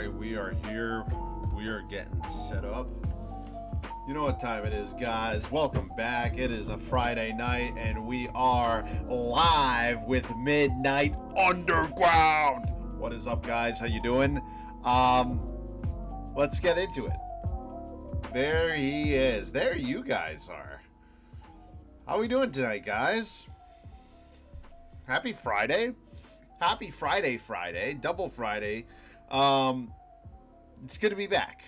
right, we are here. We are getting set up. You know what time it is, guys. Welcome back. It is a Friday night, and we are live with Midnight Underground. What is up, guys? How you doing? Let's get into it. There he is. There you guys are. How we doing tonight, guys? Happy Friday. Happy Friday. Double Friday. It's good to be back.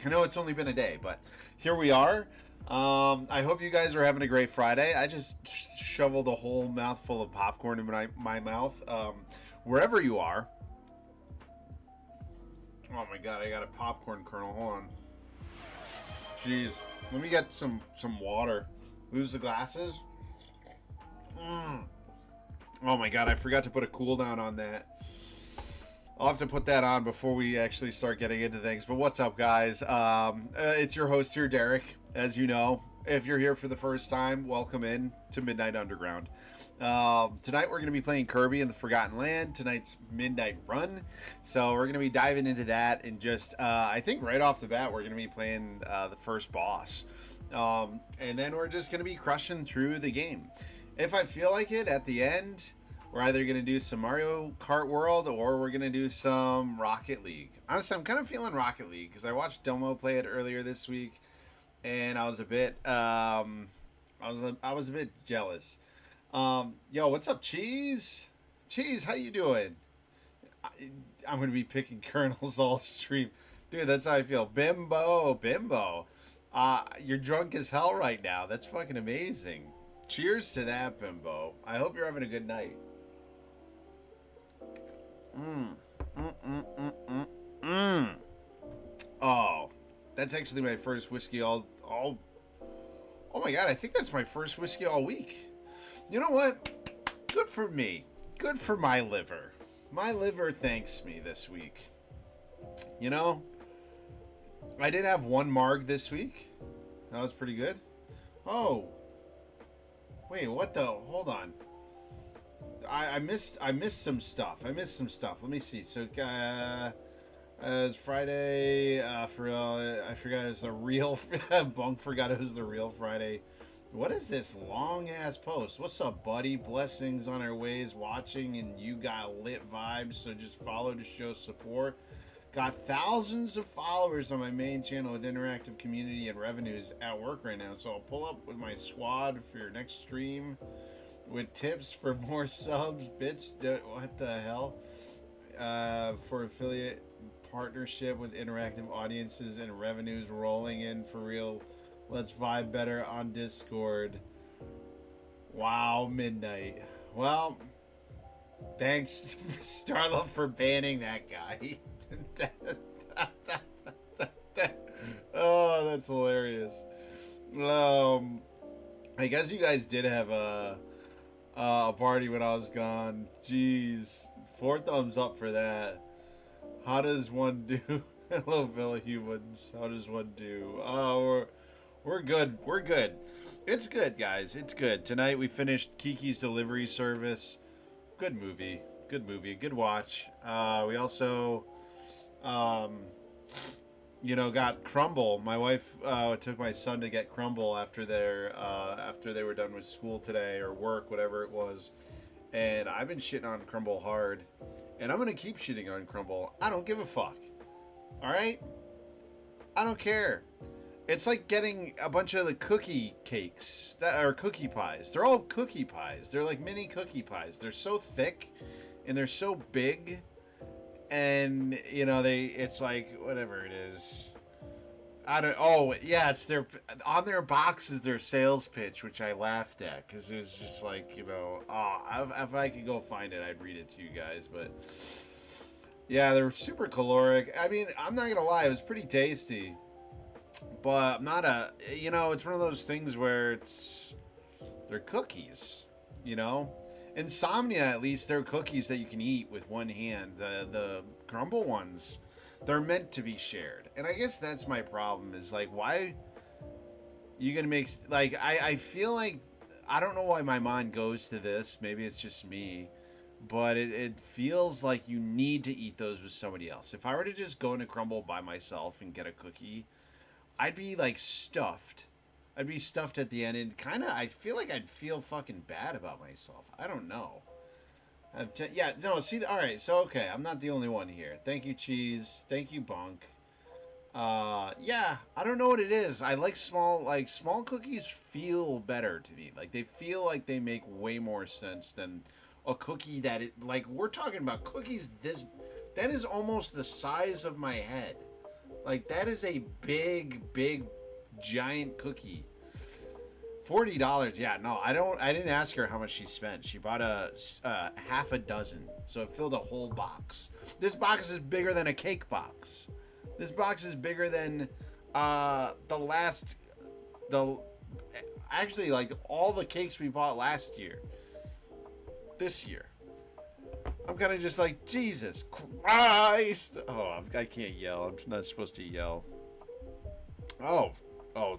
I know it's only been a day, but here we are. I hope you guys are having a great Friday. I just shoveled a whole mouthful of popcorn in my mouth. Wherever you are. Oh my god, I got a popcorn kernel. Hold on. Jeez. Let me get some water. Lose the glasses. Oh my god, I forgot to put a cooldown on that. I'll have to put that on before we actually start getting into things. But what's up, guys? It's your host here, Derek. As you know, if you're here for the first time, welcome in to Midnight Underground. Tonight we're going to be playing Kirby in the Forgotten Land. Tonight's Midnight Run. So we're going to be diving into that. And just, I think right off the bat, we're going to be playing the first boss. And then we're just going to be crushing through the game. If I feel like it, at the end, we're either going to do some Mario Kart World or we're going to do some Rocket League. Honestly, I'm kind of feeling Rocket League because I watched Domo play it earlier this week, and I was a bit, I was a bit jealous. Yo, what's up, Cheese? Cheese, how you doing? I'm going to be picking kernels all stream. Dude, that's how I feel. Bimbo. You're drunk as hell right now. That's fucking amazing. Cheers to that, Bimbo. I hope you're having a good night. Oh, that's actually my first whiskey all. Oh my god, I think that's my first whiskey all week. You know what? Good for me. Good for my liver. My liver thanks me this week. You know, I did have one marg this week. That was pretty good. Oh. Wait, what the? Hold on. I missed some stuff. Let me see. So, it's Friday. For real, I forgot it was the real. Bunk forgot it was the real Friday. What is this long ass post? What's up, buddy? Blessings on our ways. Watching, and you got lit vibes. So just follow to show support. Got thousands of followers on my main channel with interactive community and revenues at work right now. So I'll pull up with my squad for your next stream with tips for more subs, bits. What the hell? For affiliate partnership with interactive audiences and revenues rolling in for real. Let's vibe better on Discord. Wow, Midnight. Well, thanks, Starlove, for banning that guy. Oh, that's hilarious. I guess you guys did have a party when I was gone. Jeez, 4 thumbs up for that. How does one do? Hello, fellow humans. How does one do? Oh, we're good. We're good. It's good, guys. It's good. Tonight we finished Kiki's Delivery Service. Good movie. Good watch. We also, got Crumble. My wife took my son to get Crumble after they were done with school today or work, whatever it was. And I've been shitting on Crumble hard, and I'm gonna keep shitting on Crumble. I don't give a fuck. All right, I don't care. It's like getting a bunch of the cookie cakes that are cookie pies. They're all cookie pies. They're like mini cookie pies. They're so thick and they're so big, and it's like whatever it is. It's on their boxes, their sales pitch, which I laughed at because it was just like, if I could go find it, I'd read it to you guys. But yeah, they're super caloric. I mean, I'm not gonna lie, it was pretty tasty, but I'm not it's one of those things where they're cookies, Insomnia, at least, they're cookies that you can eat with one hand. The Crumble ones, they're meant to be shared. And I guess that's my problem is, like, why you gonna make, like, I feel like, I don't know why my mind goes to this. Maybe it's just me. but it feels like you need to eat those with somebody else. If I were to just go into Crumble by myself and get a cookie, I'd be like stuffed. I'd be stuffed at the end, and kind of I feel like I'd feel fucking bad about myself. I don't know. Yeah, no, see, all right, so okay, I'm not the only one here. Thank you, Cheese. Thank you, Bunk. Yeah, I don't know what it is. I like small cookies feel better to me. Like they feel like they make way more sense than a cookie that it like we're talking about cookies this that is almost the size of my head. Like that is a big giant cookie. $40. Yeah, no, I don't. I didn't ask her how much she spent. She bought a half a dozen, so it filled a whole box. This box is bigger than a cake box. This box is bigger than the actually like all the cakes we bought last year. This year, I'm kind of just like Jesus Christ. Oh, I can't yell. I'm not supposed to yell. Oh,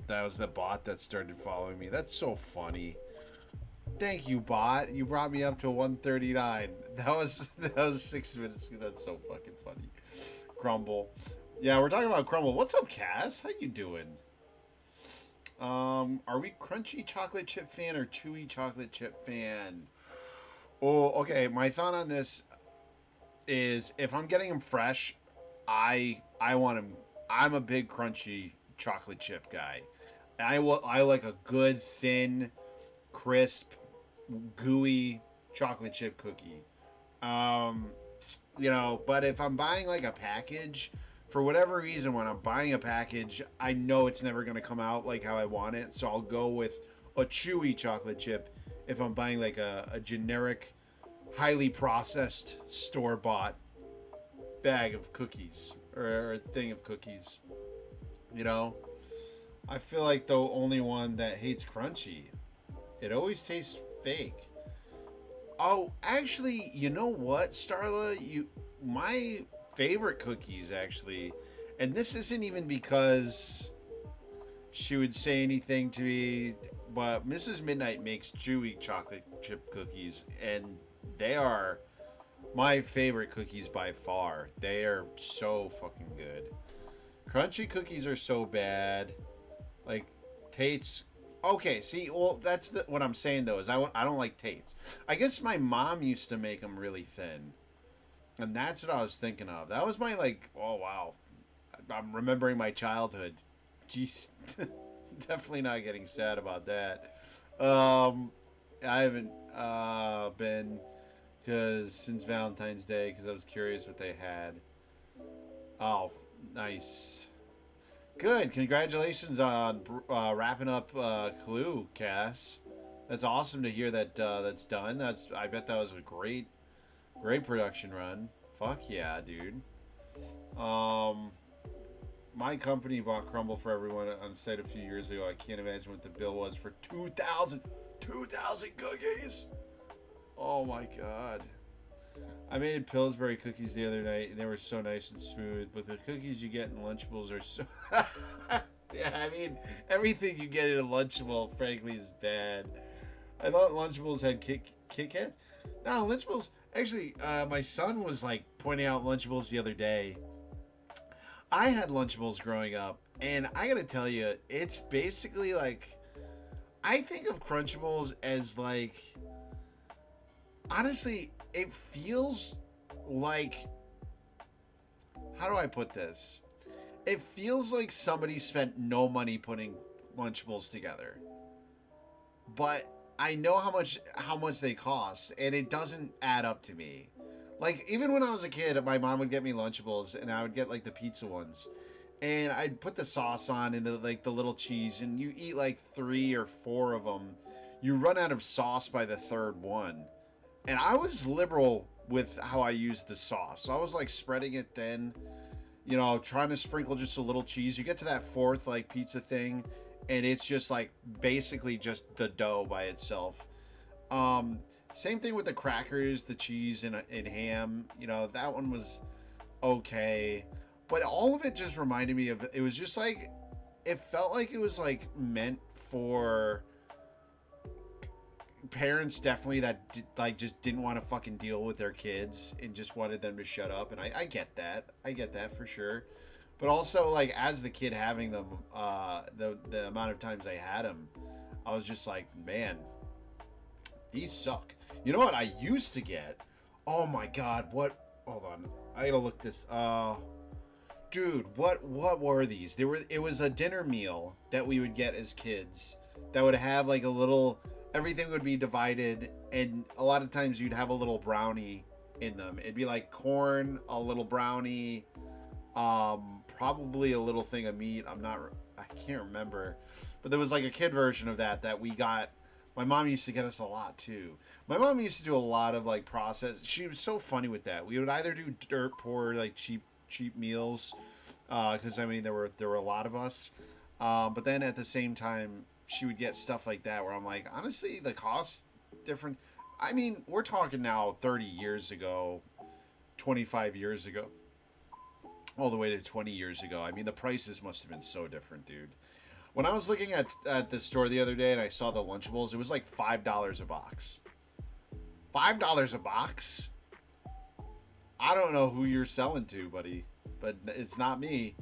that was the bot that started following me. That's so funny. Thank you, bot. You brought me up to 139. That was 6 minutes. That's so fucking funny. Crumble. Yeah, we're talking about Crumble. What's up, Cass? How you doing? Are we crunchy chocolate chip fan or chewy chocolate chip fan? Oh, okay. My thought on this is if I'm getting them fresh, I want them. I'm a big crunchy chocolate chip guy. I like a good thin, crisp, gooey chocolate chip cookie. But if I'm buying like a package, for whatever reason, when I'm buying a package, I know it's never going to come out like how I want it, so I'll go with a chewy chocolate chip if I'm buying like a generic, highly processed store-bought bag of cookies or a thing of cookies. I feel like the only one that hates crunchy. It always tastes fake. Oh, actually, you know what, Starla? My favorite cookies, actually, and this isn't even because she would say anything to me, but Mrs. Midnight makes chewy chocolate chip cookies, and they are my favorite cookies by far. They are so fucking good. Crunchy cookies are so bad. Like Tate's. Okay, see, well, that's what I'm saying though is I don't like Tate's. I guess my mom used to make them really thin, and that's what I was thinking of. That was my like. Oh wow, I'm remembering my childhood. Jeez, definitely not getting sad about that. I haven't been since Valentine's Day because I was curious what they had. Oh, nice. Good. Congratulations on wrapping up Clue, Cass. That's awesome to hear that that's done. I bet that was a great production run. Fuck yeah, dude. My company bought Crumble for everyone on site a few years ago. I can't imagine what the bill was for 2,000 cookies. Oh my god. I made Pillsbury cookies the other night, and they were so nice and smooth. But the cookies you get in Lunchables are so... Yeah, I mean, everything you get in a Lunchable, frankly, is bad. I thought Lunchables had Kit Kats. No, Lunchables... Actually, my son was, like, pointing out Lunchables the other day. I had Lunchables growing up, and I gotta tell you, it's basically, like... I think of Crunchables as, like... Honestly... It feels like, how do I put this? It feels like somebody spent no money putting Lunchables together. But I know how much they cost, and it doesn't add up to me. Like, even when I was a kid, my mom would get me Lunchables, and I would get, like, the pizza ones. And I'd put the sauce on and, the little cheese, and you eat, like, 3 or 4 of them. You run out of sauce by the third one. And I was liberal with how I used the sauce. So I was like spreading it thin, trying to sprinkle just a little cheese. You get to that fourth like pizza thing, and it's just like basically just the dough by itself. Same thing with the crackers, the cheese, and ham. That one was okay. But all of it just reminded me of, it was just like, it felt like it was like meant for parents definitely that like just didn't want to fucking deal with their kids and just wanted them to shut up, and I get that. I get that for sure. But also, like, as the kid having them, the amount of times I had them, I was just like, man, these suck. You know what I used to get? Oh my god, what? Hold on, I gotta look this. Dude, what were these? It was a dinner meal that we would get as kids that would have like a little. Everything would be divided, and a lot of times you'd have a little brownie in them. It'd be like corn, a little brownie, probably a little thing of meat. I can't remember, but there was like a kid version of that we got. My mom used to get us a lot too. My mom used to do a lot of like process. She was so funny with that. We would either do dirt poor, like cheap meals, because I mean there were a lot of us, but then at the same time she would get stuff like that where I'm like, honestly, the cost different. I mean, we're talking now 30 years ago, 25 years ago, all the way to 20 years ago. I mean, the prices must have been so different, dude. When I was looking at the store the other day and I saw the Lunchables, it was like $5 a box. $5 a box? I don't know who you're selling to, buddy, but it's not me.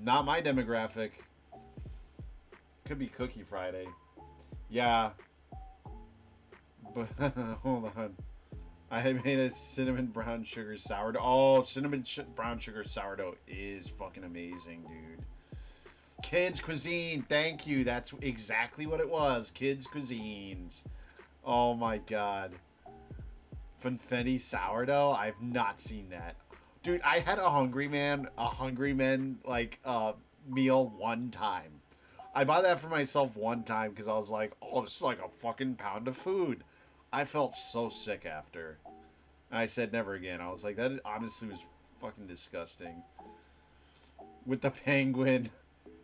Not my demographic. Could be Cookie Friday. Yeah. But hold on. I made a cinnamon brown sugar sourdough. Oh, brown sugar sourdough is fucking amazing, dude. Kids cuisine. Thank you. That's exactly what it was. Kids cuisines. Oh my god. Funfetti sourdough? I've not seen that. Dude, I had a Hungry Man like meal one time. I bought that for myself one time because I was like, oh, this is like a fucking pound of food. I felt so sick after. And I said never again. I was like, that honestly was fucking disgusting. With the penguin.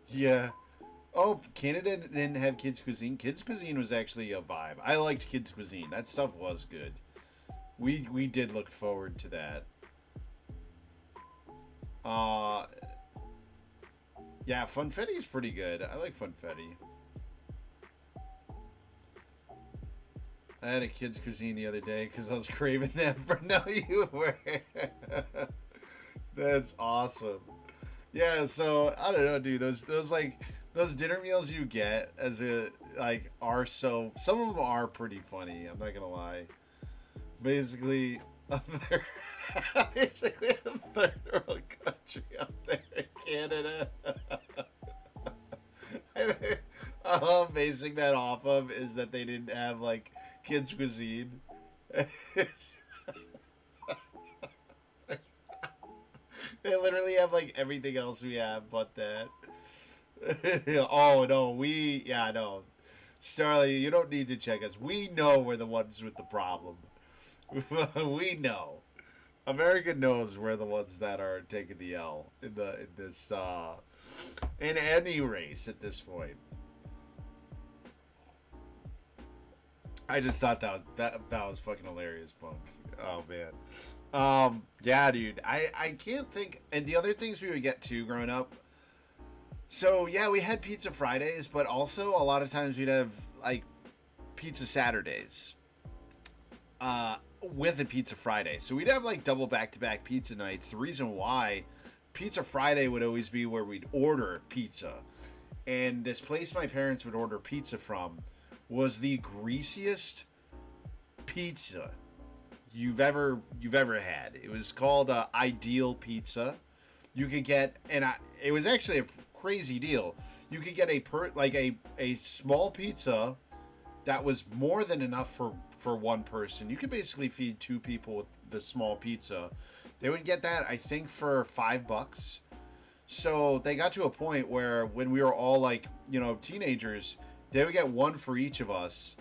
Yeah. Oh, Canada didn't have Kids Cuisine. Kids Cuisine was actually a vibe. I liked Kids Cuisine. That stuff was good. We did look forward to that. Yeah, Funfetti's pretty good. I like Funfetti. I had a Kids Cuisine the other day because I was craving them for No You Were. That's awesome. Yeah, so I don't know, dude. Those dinner meals you get as a like are so, some of them are pretty funny. I'm not gonna lie. Basically, they're basically a third world country out there in Canada. All I'm basing that off of is that they didn't have like Kids Cuisine. They literally have like everything else we have but that. Oh no, no. Starly, you don't need to check us. We know we're the ones with the problem. We know. America knows we're the ones that are taking the L in any race at this point. I just thought that was fucking hilarious, Punk. Oh man. Yeah, dude. I can't think. And the other things we would get too growing up. So yeah, we had Pizza Fridays, but also a lot of times we'd have like Pizza Saturdays. With a Pizza Friday. So we'd have like double back-to-back pizza nights. The reason why Pizza Friday would always be where we'd order pizza. And this place my parents would order pizza from was the greasiest pizza you've ever had. It was called Ideal Pizza. You could get, it was actually a crazy deal. You could get a small pizza that was more than enough for one person. You could basically feed two people with the small pizza. They would get that, I think, for $5. So they got to a point where when we were all like, teenagers, they would get one for each of us,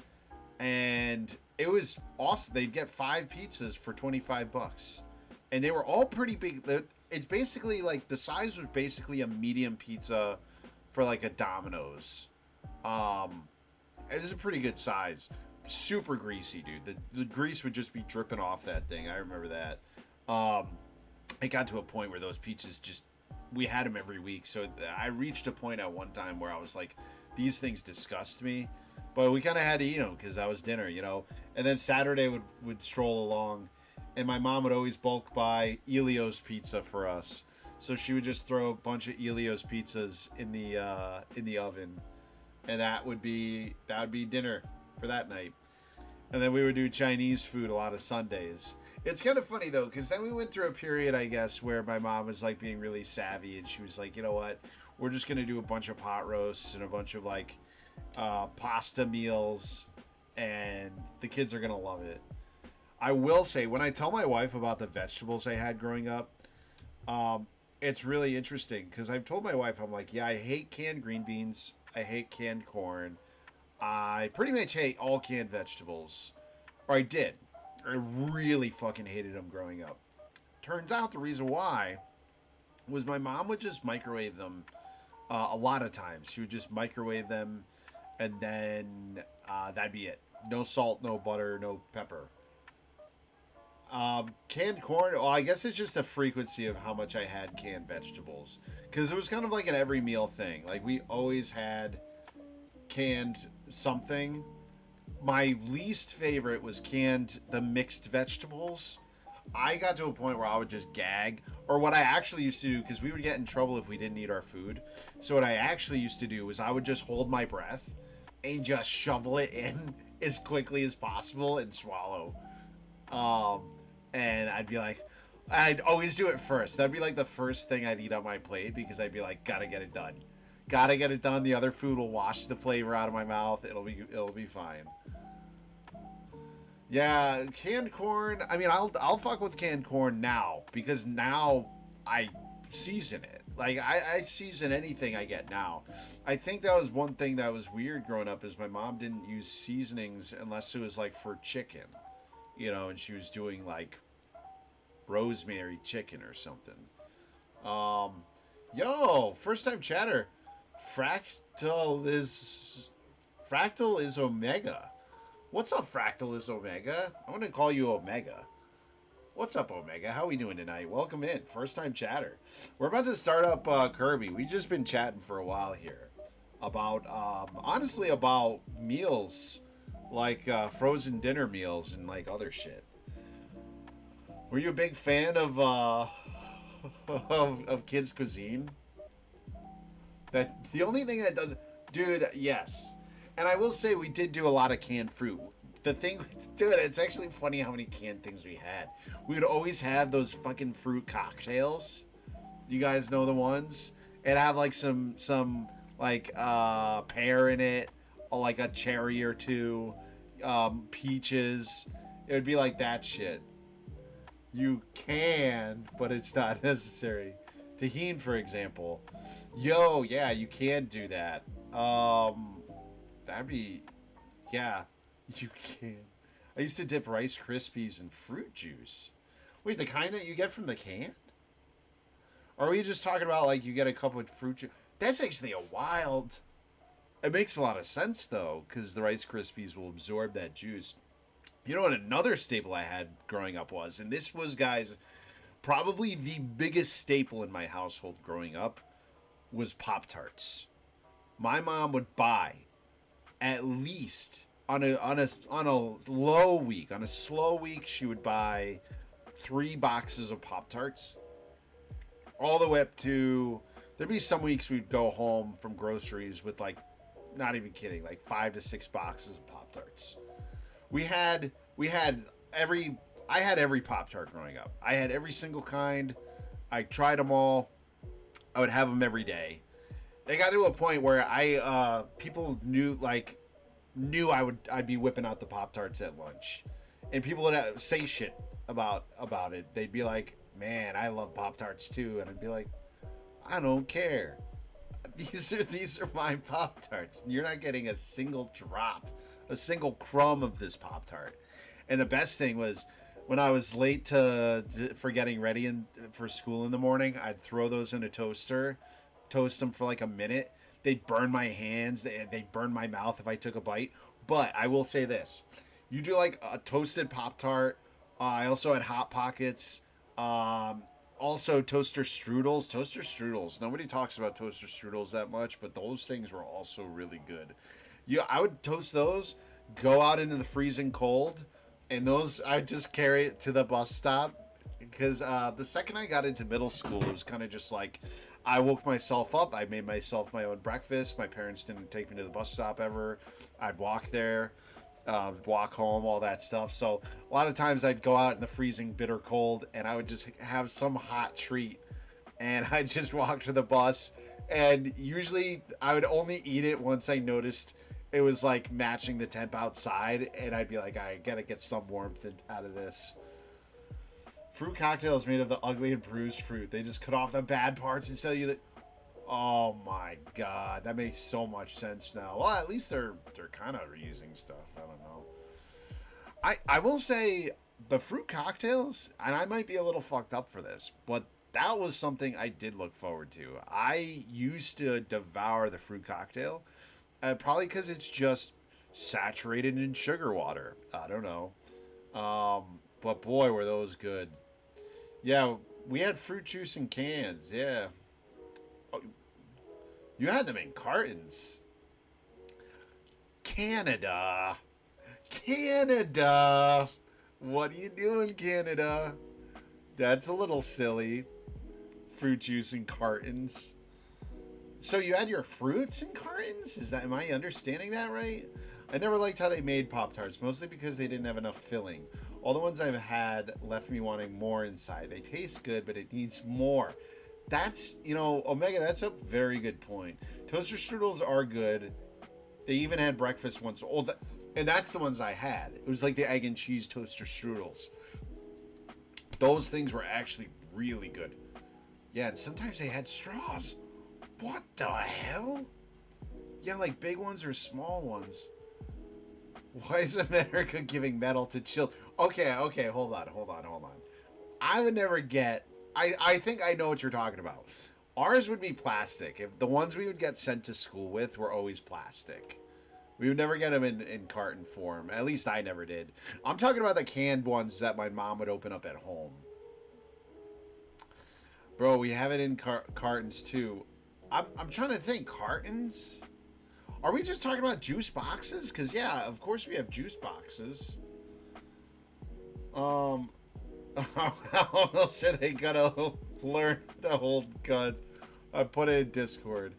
and it was awesome. They'd get 5 pizzas for $25, and they were all pretty big. It's basically like the size was basically a medium pizza for like a Domino's. It was a pretty good size. Super greasy, dude. The grease would just be dripping off that thing. I remember that. It got to a point where those pizzas we had them every week. So I reached a point at one time where I was like, these things disgust me. But we kind of had to eat them because that was dinner, you know. And then Saturday would stroll along, and my mom would always bulk buy Elio's pizza for us. So she would just throw a bunch of Elio's pizzas in the oven, and that would be dinner for that night. And then we would do Chinese food a lot of Sundays. It's kind of funny though, because then we went through a period, I guess, where my mom was like being really savvy, and she was like, you know what, we're just gonna do a bunch of pot roasts and a bunch of like pasta meals, and the kids are gonna love it. I will say, when I tell my wife about the vegetables I had growing up, um, it's really interesting because I've told my wife, I'm like, yeah, I hate canned green beans, I hate canned corn, I pretty much hate all canned vegetables. Or I did. I really fucking hated them growing up. Turns out the reason why was my mom would just microwave them a lot of times. She would just microwave them, and then that'd be it. No salt, no butter, no pepper. Canned corn, well, I guess it's just a frequency of how much I had canned vegetables. Because it was kind of like an every meal thing. Like, we always had canned something. My least favorite was canned the mixed vegetables. I got to a point where I would just gag. Or what I actually used to do, because we would get in trouble if we didn't eat our food. So what I actually used to do was I would just hold my breath and just shovel it in as quickly as possible and swallow. Um, and I'd always do it first. That'd be like the first thing I'd eat on my plate because I'd be like, gotta get it done. Gotta get it done. The other food will wash the flavor out of my mouth. It'll be fine. Yeah, canned corn. I mean, I'll fuck with canned corn now because now I season it. Like I season anything I get now. I think that was one thing that was weird growing up is my mom didn't use seasonings unless it was like for chicken, you know, and she was doing like rosemary chicken or something. Um, yo, first time chatter. Fractal is Fractal is Omega. What's up, Fractal is Omega? I want to call you Omega. What's up, Omega? How we doing tonight? Welcome in. First time chatter. We're about to start up Kirby. We've just been chatting for a while here about, honestly, about meals, like frozen dinner meals and like other shit. Were you a big fan of of kids' cuisine? That the only thing that does, dude. Yes, and I will say we did do a lot of canned fruit. The thing, dude, it's actually funny how many canned things we had. We would always have those fucking fruit cocktails. You guys know the ones. It have like some like pear in it, or like a cherry or two, peaches. It would be like that shit. You can, but it's not necessary. Tahine, for example. Yo, yeah, you can do that. That'd be, yeah, you can. I used to dip Rice Krispies in fruit juice. Wait, the kind that you get from the can? Or are we just talking about like you get a cup of fruit juice? That's actually a wild. It makes a lot of sense though, because the Rice Krispies will absorb that juice. You know what another staple I had growing up was, and this was, guys, probably the biggest staple in my household growing up was Pop Tarts. My mom would buy at least on a low week, on a slow week, she would buy 3 boxes of Pop Tarts, all the way up to, there'd be some weeks we'd go home from groceries with like, not even kidding, like 5 to 6 boxes of Pop Tarts. We had every I had every Pop Tart growing up. I had every single kind. I tried them all. I would have them every day. It got to a point where people knew I'd be whipping out the Pop Tarts at lunch, and people would say shit about it. They'd be like, "Man, I love Pop Tarts too," and I'd be like, "I don't care. These are my Pop Tarts. You're not getting a single drop, a single crumb of this Pop Tart." And the best thing was, when I was late for getting ready for school in the morning, I'd throw those in a toaster, toast them for like a minute. They'd burn my hands. They'd burn my mouth if I took a bite. But I will say this: you do like a toasted Pop Tart. I also had Hot Pockets. Also toaster strudels. Toaster strudels. Nobody talks about toaster strudels that much, but those things were also really good. I would toast those, go out into the freezing cold, and those I'd just carry it to the bus stop. Because the second I got into middle school, it was kind of just like I woke myself up. I made myself my own breakfast. My parents didn't take me to the bus stop ever. I'd walk there, walk home, all that stuff. So a lot of times I'd go out in the freezing, bitter cold, and I would just have some hot treat, and I'd just walk to the bus. And usually I would only eat it once I noticed it was like matching the temp outside, and I'd be like, I gotta get some warmth out of this. Fruit cocktail is made of the ugly and bruised fruit. They just cut off the bad parts and sell you the. Oh my god, that makes so much sense now. Well, at least they're kind of reusing stuff. I don't know. I will say the fruit cocktails, and I might be a little fucked up for this, but that was something I did look forward to. I used to devour the fruit cocktail, probably because it's just saturated in sugar water. I don't know. But boy, were those good. Yeah, we had fruit juice in cans. Yeah. Oh, you had them in cartons. Canada. Canada. What are you doing, Canada? That's a little silly. Fruit juice in cartons. So you had your fruits in cartons? Am I understanding that right? I never liked how they made Pop-Tarts, mostly because they didn't have enough filling. All the ones I've had left me wanting more inside. They taste good, but it needs more. That's, Omega, that's a very good point. Toaster strudels are good. They even had breakfast ones. And that's the ones I had. It was like the egg and cheese toaster strudels. Those things were actually really good. Yeah, and sometimes they had straws. What the hell? Yeah, like big ones or small ones. Why is America giving metal to children? Okay, hold on. I would never get... I think I know what you're talking about. Ours would be plastic. If the ones we would get sent to school with were always plastic. We would never get them in carton form. At least I never did. I'm talking about the canned ones that my mom would open up at home. Bro, we have it in cartons too. I'm trying to think. Cartons? Are we just talking about juice boxes? Because, yeah, of course we have juice boxes. How else are they gonna learn to hold guns? I put it in Discord.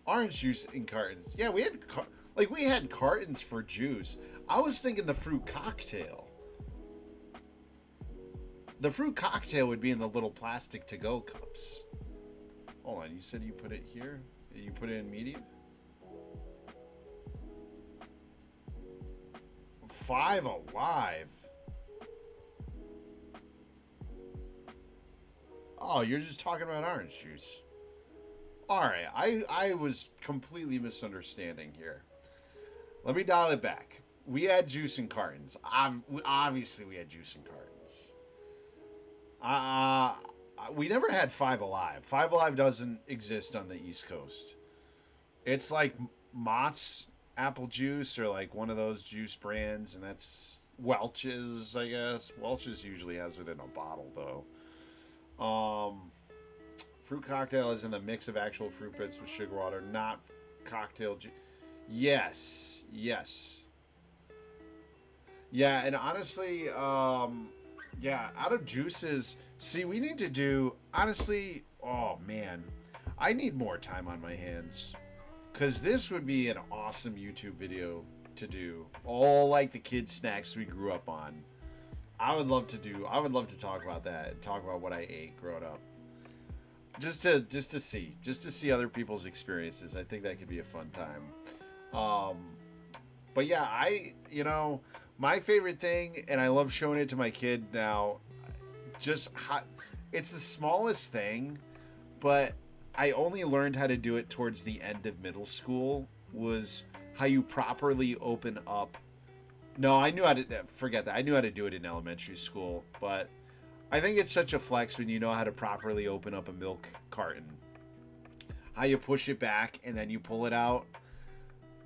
Orange juice in cartons. Yeah, we had cartons for juice. I was thinking the fruit cocktail. The fruit cocktail would be in the little plastic to-go cups. Hold on, you said you put it here? You put it in medium? 5 Alive. Oh, you're just talking about orange juice. Alright, I was completely misunderstanding here. Let me dial it back. We had juice in cartons. Obviously, we had juice in cartons. We never had 5 Alive. 5 Alive doesn't exist on the East Coast. It's like Mott's apple juice or like one of those juice brands, and that's Welch's, I guess. Welch's usually has it in a bottle, though. Fruit cocktail is in the mix of actual fruit bits with sugar water, not cocktail juice. Yes. Yeah, and honestly, yeah, out of juices, see, we need to do, honestly, oh man, I need more time on my hands. Because this would be an awesome YouTube video to do. All like the kids' snacks we grew up on. I would love to talk about that. Talk about what I ate growing up. Just to see other people's experiences. I think that could be a fun time. But yeah, my favorite thing, and I love showing it to my kid now, it's the smallest thing, but I only learned how to do it towards the end of middle school, was how you properly open up. No, I knew how to, forget that. I knew how to do it in elementary school, but I think it's such a flex when you know how to properly open up a milk carton. How you push it back and then you pull it out.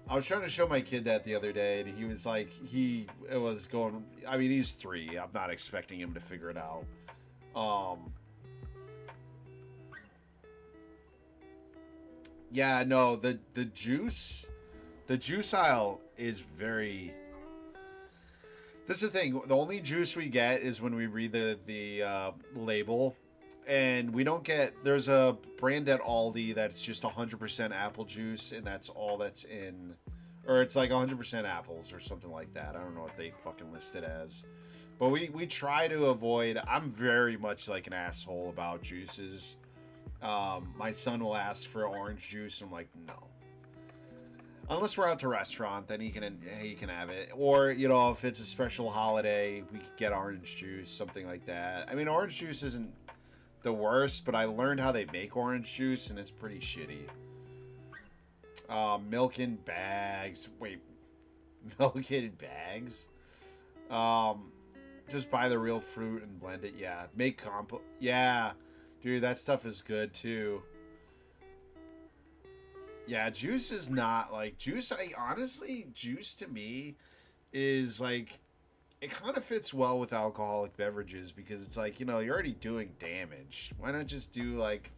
I was trying to show my kid that the other day, and he was like, he's 3. I'm not expecting him to figure it out. Yeah, no, the juice The juice aisle is very. That's the thing. The only juice we get is when we read the label, and we don't get. There's a brand at Aldi that's just 100% apple juice, and that's all that's in, or it's like 100% apples or something like that. I don't know what they fucking list it as, but we try to avoid. I'm very much like an asshole about juices. My son will ask for orange juice. I'm like, no. Unless we're out to a restaurant, then he can have it. Or, you know, if it's a special holiday, we could get orange juice, something like that. I mean, orange juice isn't the worst, but I learned how they make orange juice, and it's pretty shitty. Milk in bags. Wait, milk in bags? Just buy the real fruit and blend it. Yeah, make compost. Yeah, dude, that stuff is good too. Yeah, juice is not like juice. Honestly, juice to me is like it kind of fits well with alcoholic beverages because it's like, you know, you're already doing damage. Why not just do like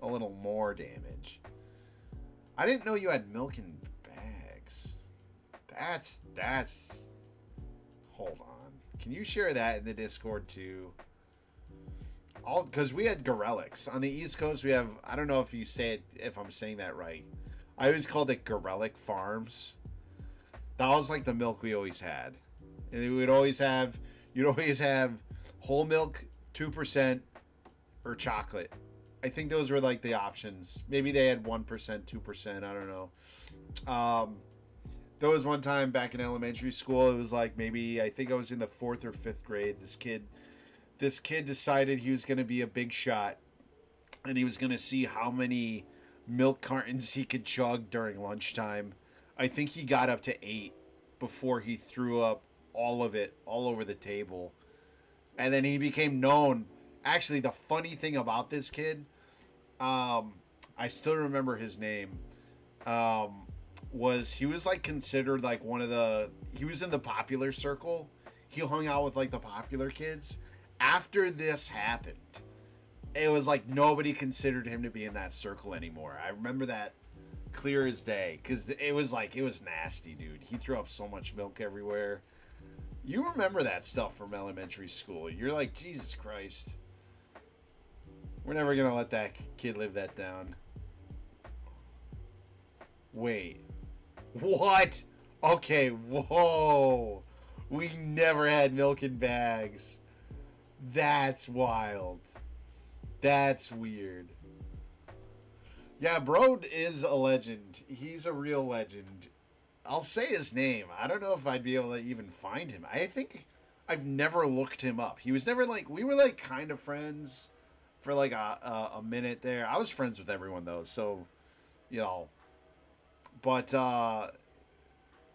a little more damage? I didn't know you had milk in bags. That's. Hold on. Can you share that in the Discord too? Because we had Gorelics on the East Coast. We have, I don't know if you say it, if I'm saying that right. I always called it Gorelick Farms. That was like the milk we always had, and you'd always have whole milk 2% or chocolate. I think those were like the options. Maybe they had 1%, 2%. I don't know. There was one time back in elementary school. It was like maybe I think I was in the 4th or 5th grade. This kid decided he was going to be a big shot, and he was going to see how many milk cartons he could chug during lunchtime. I think he got up to 8 before he threw up all of it all over the table. And then he became known. Actually, the funny thing about this kid, I still remember his name, was he was like considered like he was in the popular circle. He hung out with like the popular kids. After this happened, it was like nobody considered him to be in that circle anymore. I remember that clear as day because it was nasty, dude. He threw up so much milk everywhere. You remember that stuff from elementary school. You're like, Jesus Christ. We're never going to let that kid live that down. Wait. What? Okay, whoa. We never had milk in bags. That's wild. That's weird. Yeah, Brode is a legend. He's a real legend. I'll say his name. I don't know if I'd be able to even find him. I think I've never looked him up. He was never like, we were like kind of friends for like a minute there. I was friends with everyone though, so, you know. But,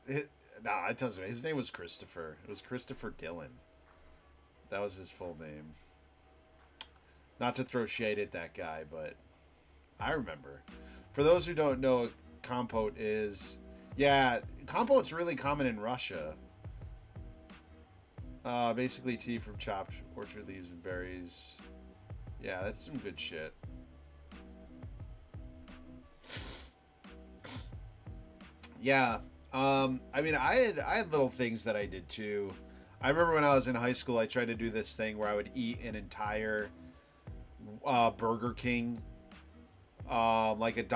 it doesn't. His name was Christopher. It was Christopher Dillon. That was his full name. Not to throw shade at that guy, but I remember. For those who don't know what compote is, yeah, compote's really common in Russia. Basically tea from chopped orchard leaves and berries. Yeah, that's some good shit. Yeah. I mean, I had little things that I did too. I remember when I was in high school, I tried to do this thing where I would eat an entire Burger King, like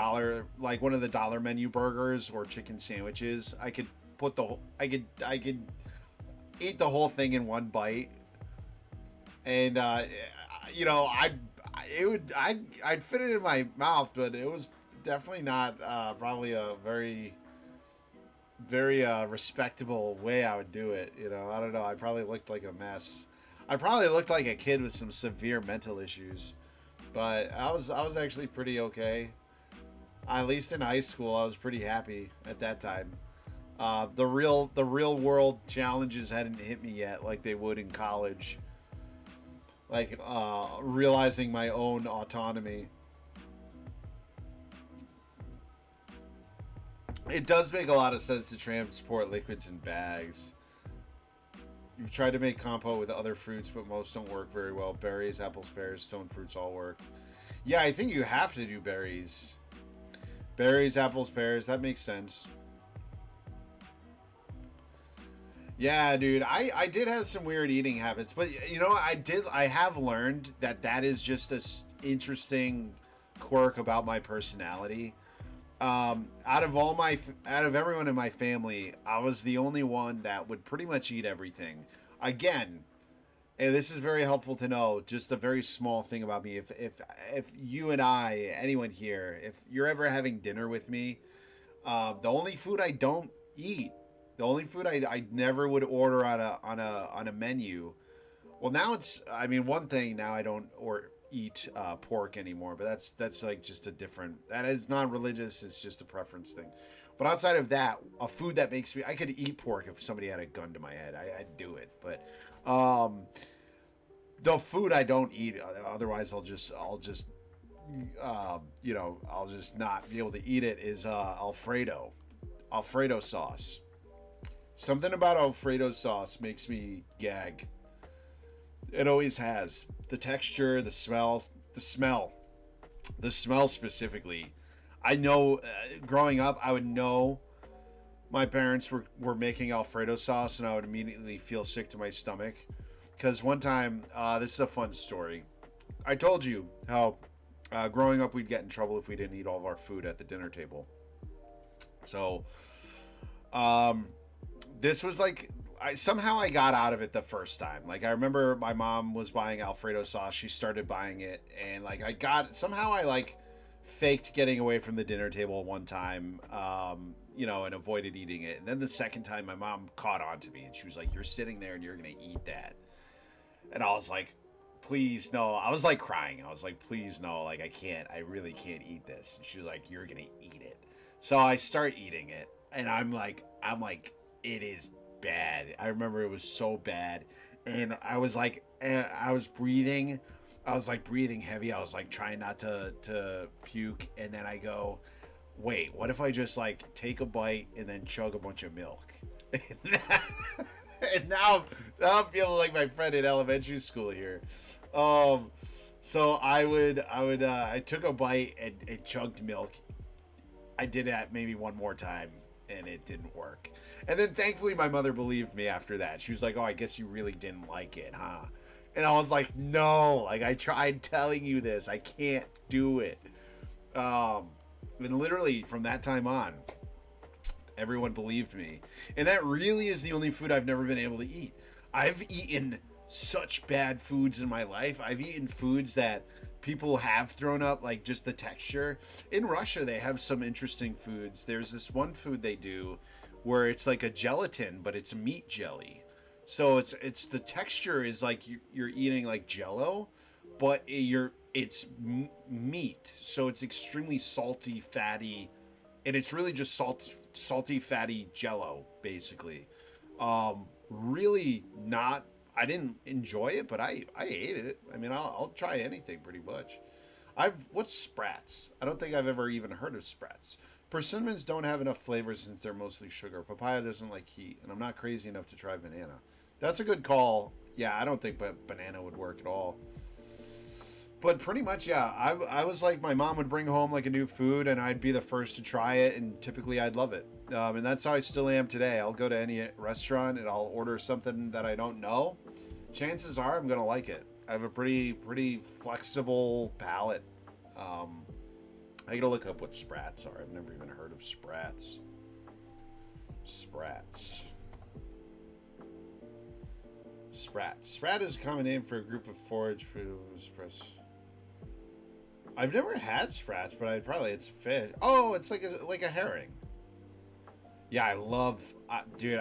like one of the dollar menu burgers or chicken sandwiches. I could eat the whole thing in one bite, and you know, I'd fit it in my mouth, but it was definitely not probably a very respectable way I would do it. You know, I don't know. I probably looked like a mess. I probably looked like a kid with some severe mental issues, but I was actually pretty okay. At least in high school, I was pretty happy at that time. The real world challenges hadn't hit me yet like they would in college. Like realizing my own autonomy. It does make a lot of sense to transport liquids in bags. You've tried to make compote with other fruits, but most don't work very well. Berries, apples, pears, stone fruits all work. Yeah, I think you have to do berries. Berries, apples, pears, that makes sense. Yeah, dude. I did have some weird eating habits, but you know, I have learned that that is just a interesting quirk about my personality. Out of everyone in my family, I was the only one that would pretty much eat everything. Again, and this is very helpful to know. Just a very small thing about me. If you and I, anyone here, if you're ever having dinner with me, the only food I don't eat, the only food I never would order on a menu. Well, now it's. I mean, one thing now I don't or eat pork anymore, but that's like just a different. That is non-religious. It's just a preference thing. But outside of that, a food that makes me, I could eat pork if somebody had a gun to my head. I'd do it. But the food I don't eat, otherwise I'll just I'll just not be able to eat it is Alfredo sauce. Something about Alfredo sauce makes me gag. It always has. The texture, the smell specifically. I know growing up, I would know my parents were making Alfredo sauce and I would immediately feel sick to my stomach. Because one time, this is a fun story. I told you how growing up we'd get in trouble if we didn't eat all of our food at the dinner table. So, um, this was like somehow I got out of it the first time. Like I remember my mom was buying Alfredo sauce. She started buying it, and like I like faked getting away from the dinner table one time, and avoided eating it. And then the second time, my mom caught on to me, and she was like, "You're sitting there, and you're gonna eat that." And I was like, "Please no." I was like crying. I was like, "Please no, like I can't. I really can't eat this." And she was like, "You're gonna eat it." So I start eating it, and I'm like, it is bad. I remember it was so bad, and I was breathing. I was like breathing heavy. I was like trying not to puke, and then I go, "Wait, what if I just like take a bite and then chug a bunch of milk?" And now I'm feeling like my friend in elementary school here. Um, so I took a bite and chugged milk. I did that maybe one more time, and it didn't work. And then thankfully my mother believed me after that. She was like, "Oh, I guess you really didn't like it, huh?" And I was like, "No, like I tried telling you this. I can't do it." And literally from that time on, everyone believed me. And that really is the only food I've never been able to eat. I've eaten such bad foods in my life. I've eaten foods that people have thrown up, like just the texture. In Russia, they have some interesting foods. There's this one food they do where it's like a gelatin, but it's meat jelly. So it's the texture is like you're eating like Jello, but it's meat. So it's extremely salty, fatty, and it's really just salty, fatty Jello, basically. Really not. I didn't enjoy it, but I ate it. I mean, I'll try anything pretty much. What's Sprats? I don't think I've ever even heard of Sprats. Persimmons don't have enough flavor since they're mostly sugar. Papaya doesn't like heat, and I'm not crazy enough to try banana. That's a good call. Yeah, I don't think banana would work at all. But pretty much, yeah. I was like, my mom would bring home like a new food, and I'd be the first to try it, and typically I'd love it. And that's how I still am today. I'll go to any restaurant and I'll order something that I don't know. Chances are I'm gonna like it. I have a pretty flexible palate. I gotta look up what Sprats are. I've never even heard of Sprats. Sprats. Sprat is a common name for a group of forage food. I've never had sprats, but it's a fish. Oh, it's like a herring. Yeah, I love, dude.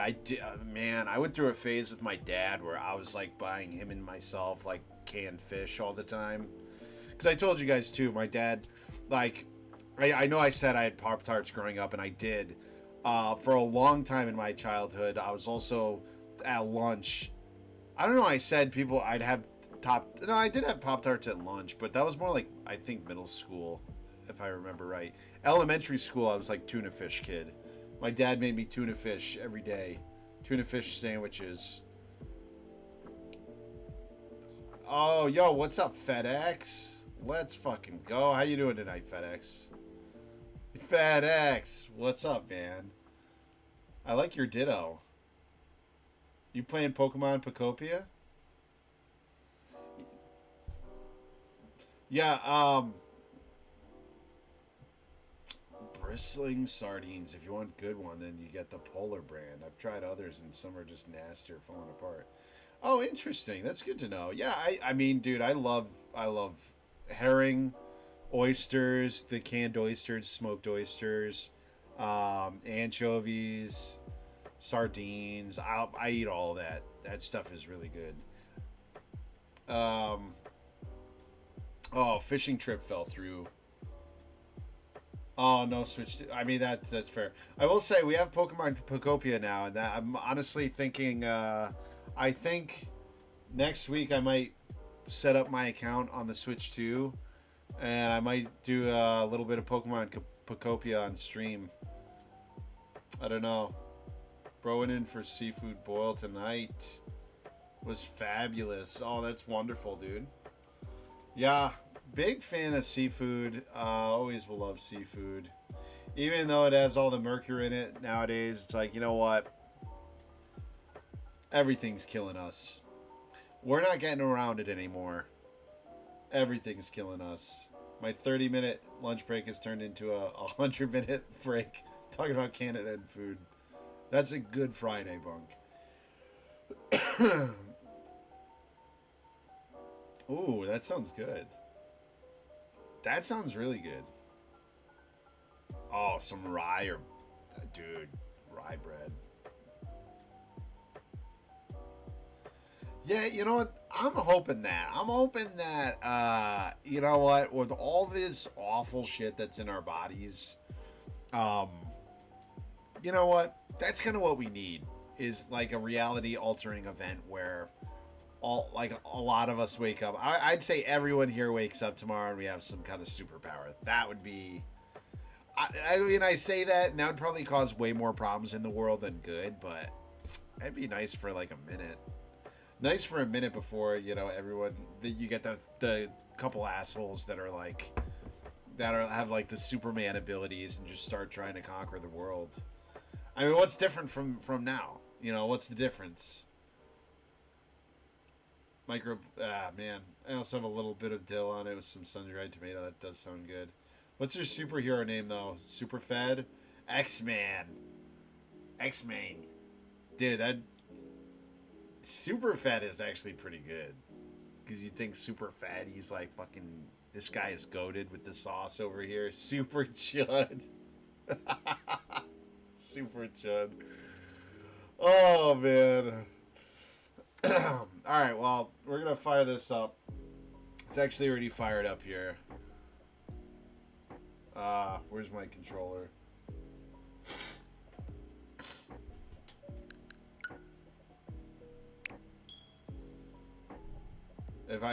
Man, I went through a phase with my dad where I was like buying him and myself like canned fish all the time. Because I told you guys too, my dad, like, I know I said I had Pop Tarts growing up, and I did. For a long time in my childhood, I was also at lunch. I don't know. I said people I'd have No, I did have Pop Tarts at lunch, but that was more like I think middle school, if I remember right. Elementary school, I was like tuna fish kid. My dad made me tuna fish every day, tuna fish sandwiches. Oh, yo, what's up, FedEx? Let's fucking go. How you doing tonight, FedEx? FedEx, what's up, man? I like your ditto. You playing Pokemon Pocopia? Yeah, bristling sardines. If you want good one, then you get the Polar brand. I've tried others, and some are just nasty or falling apart. Oh, interesting. That's good to know. Yeah, I mean, dude, I love herring, oysters, the canned oysters, smoked oysters, anchovies, sardines. I eat all that. That stuff is really good. Oh, fishing trip fell through. Oh no, switch to. I mean that's fair. I will say we have Pokemon Pocopia now, and that I'm honestly thinking. I think next week I might set up my account on the Switch too, and I might do a little bit of Pokemon Pocopia on stream. I don't know. Broing in for seafood boil tonight was fabulous. Oh, that's wonderful, dude. Yeah, big fan of seafood. Always will love seafood. Even though it has all the mercury in it nowadays, it's like, you know what? Everything's killing us. We're not getting around it anymore. Everything's killing us. My 30-minute lunch break has turned into a 100-minute break talking about Canada and food. That's a good Friday, bunk. Ooh, that sounds good. That sounds really good. Oh, some rye or... Dude, rye bread. Yeah, you know what? I'm hoping that. You know what? With all this awful shit that's in our bodies, um, you know what? That's kind of what we need is like a reality altering event where like a lot of us wake up. I'd say everyone here wakes up tomorrow and we have some kind of superpower. That would be. I mean, I say that and that would probably cause way more problems in the world than good, but it'd be nice for like a minute. Nice for a minute before everyone. You get the couple assholes that are like have like the Superman abilities and just start trying to conquer the world. I mean, what's different from now? What's the difference? Man. I also have a little bit of dill on it with some sun-dried tomato. That does sound good. What's your superhero name, though? Superfed? X-Man. X-Man. Dude, that... Superfed is actually pretty good. Because you think Superfed, he's like fucking... This guy is goated with the sauce over here. Super Chud. Super Chud. Oh, man. Alright, well, we're going to fire this up. It's actually already fired up here. Where's my controller? If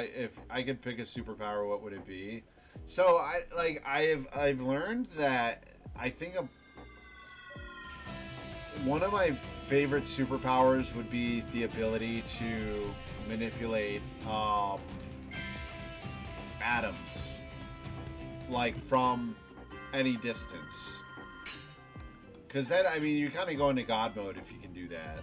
I could pick a superpower, what would it be? So I've learned that I think one of my favorite superpowers would be the ability to manipulate atoms, like from any distance. Because you kind of go into God mode if you can do that.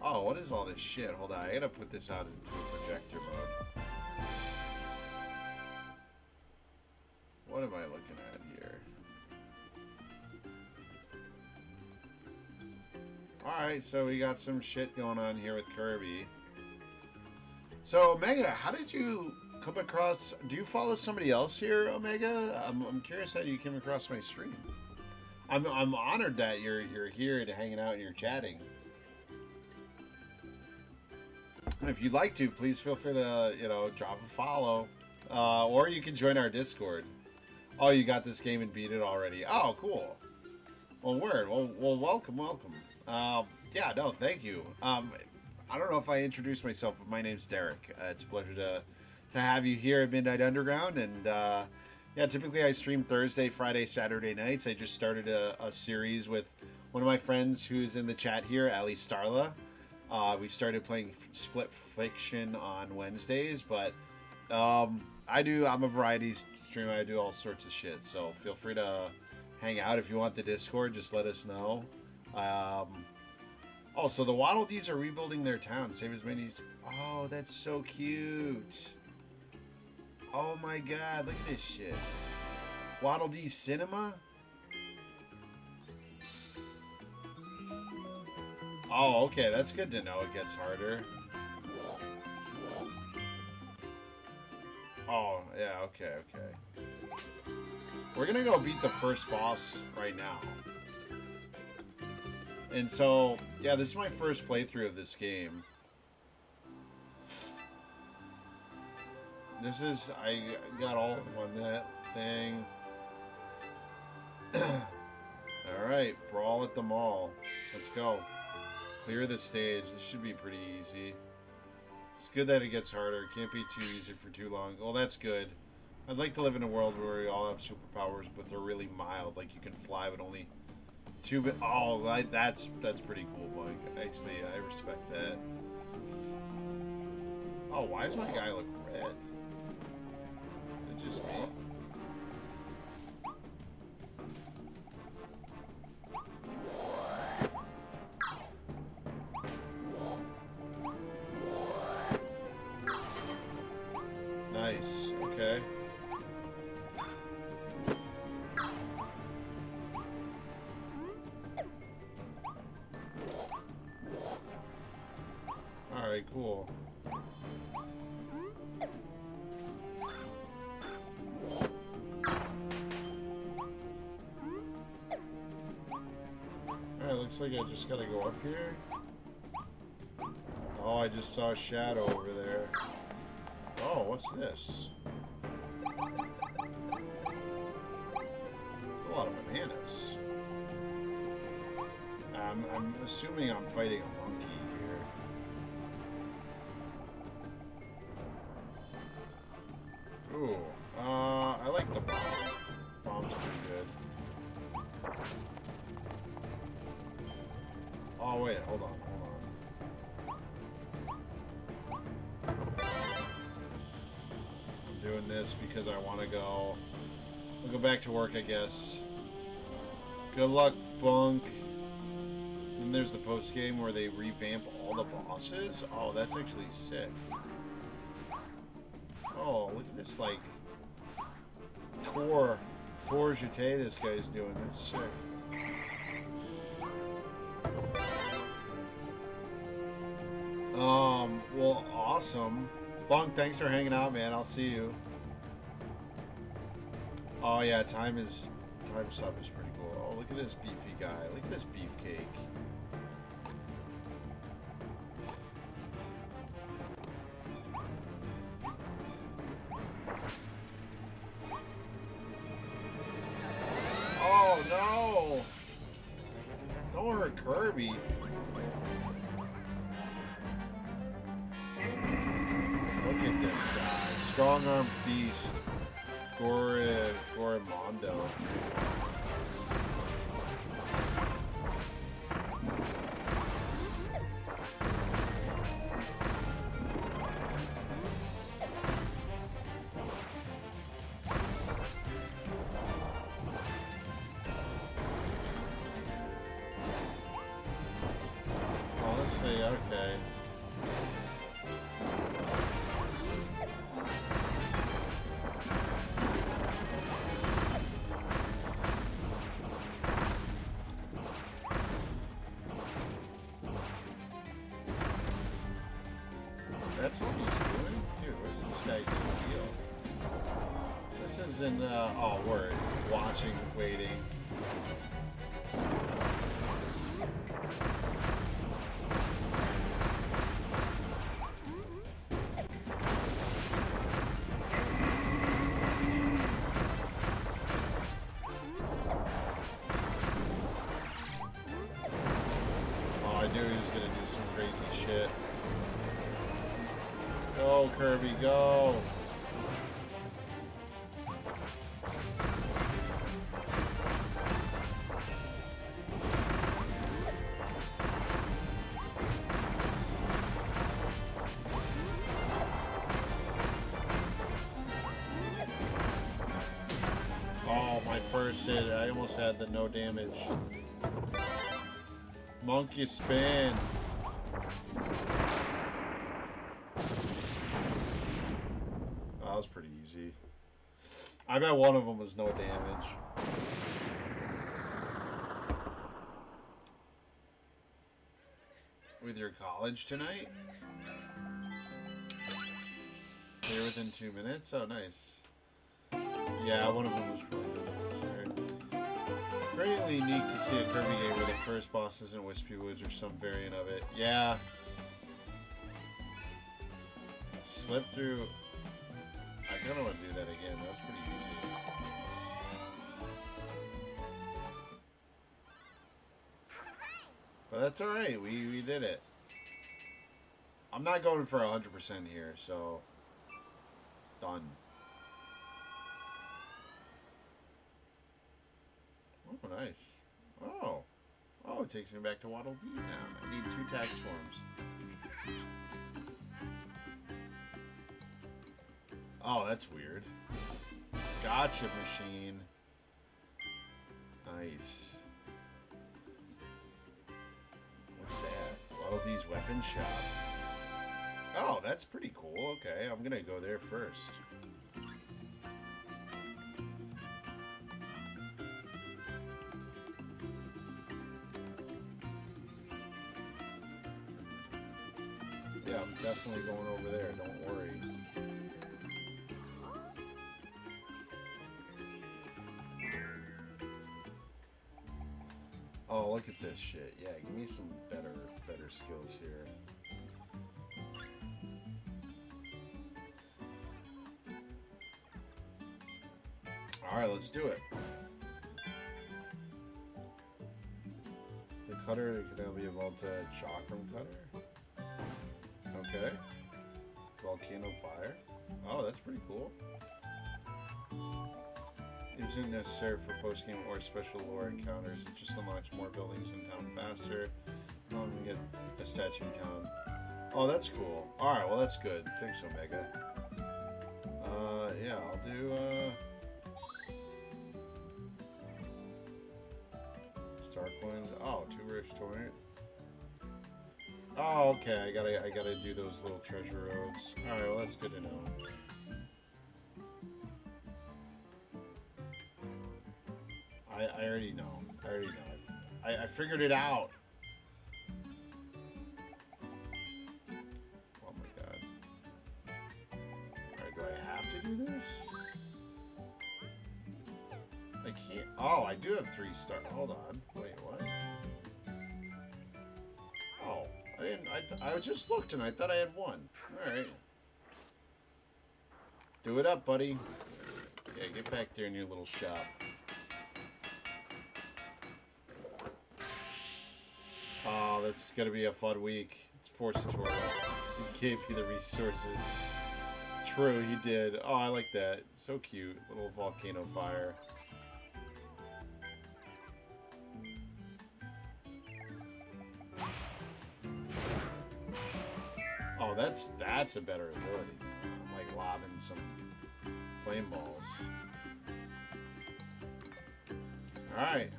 Oh, what is all this shit? Hold on, I gotta put this out into a projector mode. What am I looking at here? Alright, so we got some shit going on here with Kirby. So, Omega, how did you come across... Do you follow somebody else here, Omega? I'm curious how you came across my stream. I'm honored that you're here and hanging out and you're chatting. If you'd like to, please feel free to, drop a follow. Or you can join our Discord. Oh, you got this game and beat it already. Oh, cool. Well, word. Well, welcome. Yeah, no, thank you. I don't know if I introduced myself, but my name's Derek. It's a pleasure to have you here at Midnight Underground. And, yeah, typically I stream Thursday, Friday, Saturday nights. I just started a series with one of my friends who's in the chat here, Ali Starla. We started playing Split Fiction on Wednesdays, but I'm a variety streamer. I do all sorts of shit, so feel free to hang out. If you want the Discord, just let us know. Oh, so the Waddle Dees are rebuilding their town. Save as many... Oh, that's so cute. Oh my god, look at this shit. Waddle Dee Cinema? Oh, okay, that's good to know. It gets harder. Oh, yeah, okay, okay. We're gonna go beat the first boss right now. And so, yeah, this is my first playthrough of this game. This is, I got all on that thing. Alright, brawl at the mall. Let's go. Clear the stage. This should be pretty easy. It's good that it gets harder. It can't be too easy for too long. Well, that's good. I'd like to live in a world where we all have superpowers, but they're really mild. Like, you can fly with only 2 bit. Oh, that's pretty cool, Mike. Actually, I respect that. Oh, why does my guy look red? Is it just me? Nice. Okay. Alright, cool. Alright, looks like I just gotta go up here. Oh, I just saw a shadow over there. Oh, what's this? A lot of bananas. I'm assuming I'm fighting a monkey here. Ooh, I like the bomb. Bomb's pretty good. Oh wait, hold on. Doing this because I want to go. I'll go back to work, I guess. Good luck, Bunk. And there's the post game where they revamp all the bosses. Oh, that's actually sick. Oh, look at this, like, tour jeté this guy's doing. That's sick. Well, awesome. Bunk, thanks for hanging out, man. I'll see you. Oh yeah, time sub is pretty cool. Oh, look at this beefy guy. Look at this beefcake. Oh no! Don't hurt Kirby. Look at this guy. Strong arm beast. Gorimondo. Oh, let's see, okay. That's what he's doing? Dude, what is this guy's deal? This isn't, oh, we're watching, waiting. Oh, I knew he was gonna do some crazy shit. Go, Kirby, go! Oh, my first hit. I almost had the no damage. Monkey spin. Oh, that was pretty easy. I bet one of them was no damage. With your college tonight? Here within 2 minutes? Oh, nice. Yeah, one of them was really good. Very unique to see a Kirby game where the first boss isn't Wispy Woods or some variant of it. Yeah. Slip through. I kind of want to do that again. That was pretty easy. But that's alright. We did it. I'm not going for 100% here, so. Done. Oh, nice. Oh. Oh, it takes me back to Waddle Dees now. I need 2 tax forms. Oh, that's weird. Gotcha machine. Nice. What's that? Waddle Dees weapon shop. Oh, that's pretty cool. Okay, I'm gonna go there first. Yeah, I'm definitely going over there, don't worry. Oh, look at this shit. Yeah, give me some better skills here. Alright, let's do it. The cutter can now be evolved to Chakram Cutter. Okay. Volcano Fire. Oh, that's pretty cool. Isn't necessary for post-game or special lore encounters. It just unlocks more buildings in town faster. I'm gonna get a statue in town. Oh, that's cool. Alright, well that's good. Thanks, Omega. Yeah, I'll do, Star Coins. Oh, 2 rare store. Oh, okay. I gotta do those little treasure roads. Alright, well that's good to know. I already know. I figured it out. Oh my god. Alright, do I have to do this? I can't. Oh, I do have 3 stars. Hold on. Wait, what? Oh, I didn't. I just looked and I thought I had 1. Alright. Do it up, buddy. Yeah, get back there in your little shop. Oh, that's gonna be a fun week. It's Force Tutorial. He gave you the resources. True, he did. Oh, I like that. So cute. Little volcano fire. Oh, that's a better ability. I'm like lobbing some flame balls. Alright.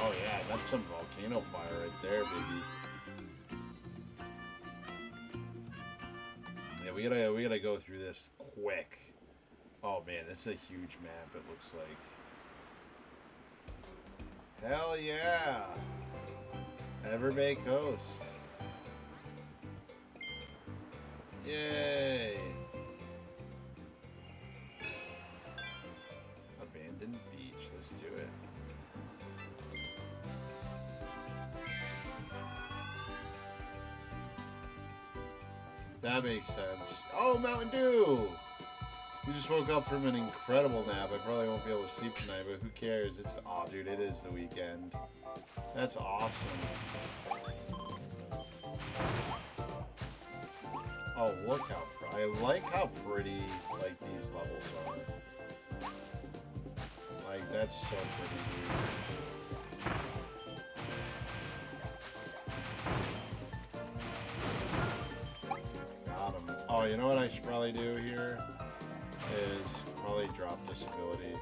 Oh yeah, that's some volcano fire right there, baby. Yeah, we gotta go through this quick. Oh man, this is a huge map, it looks like. Hell yeah! Everbay Coast. Yay! Abandoned beach, let's do it. That makes sense. Oh, Mountain Dew! We just woke up from an incredible nap. I probably won't be able to sleep tonight, but who cares? It's, oh dude, it is the weekend. That's awesome. Oh, look how I like how pretty like these levels are. Like that's so pretty, dude. Got him. Oh, you know what I should probably do here is probably drop this ability.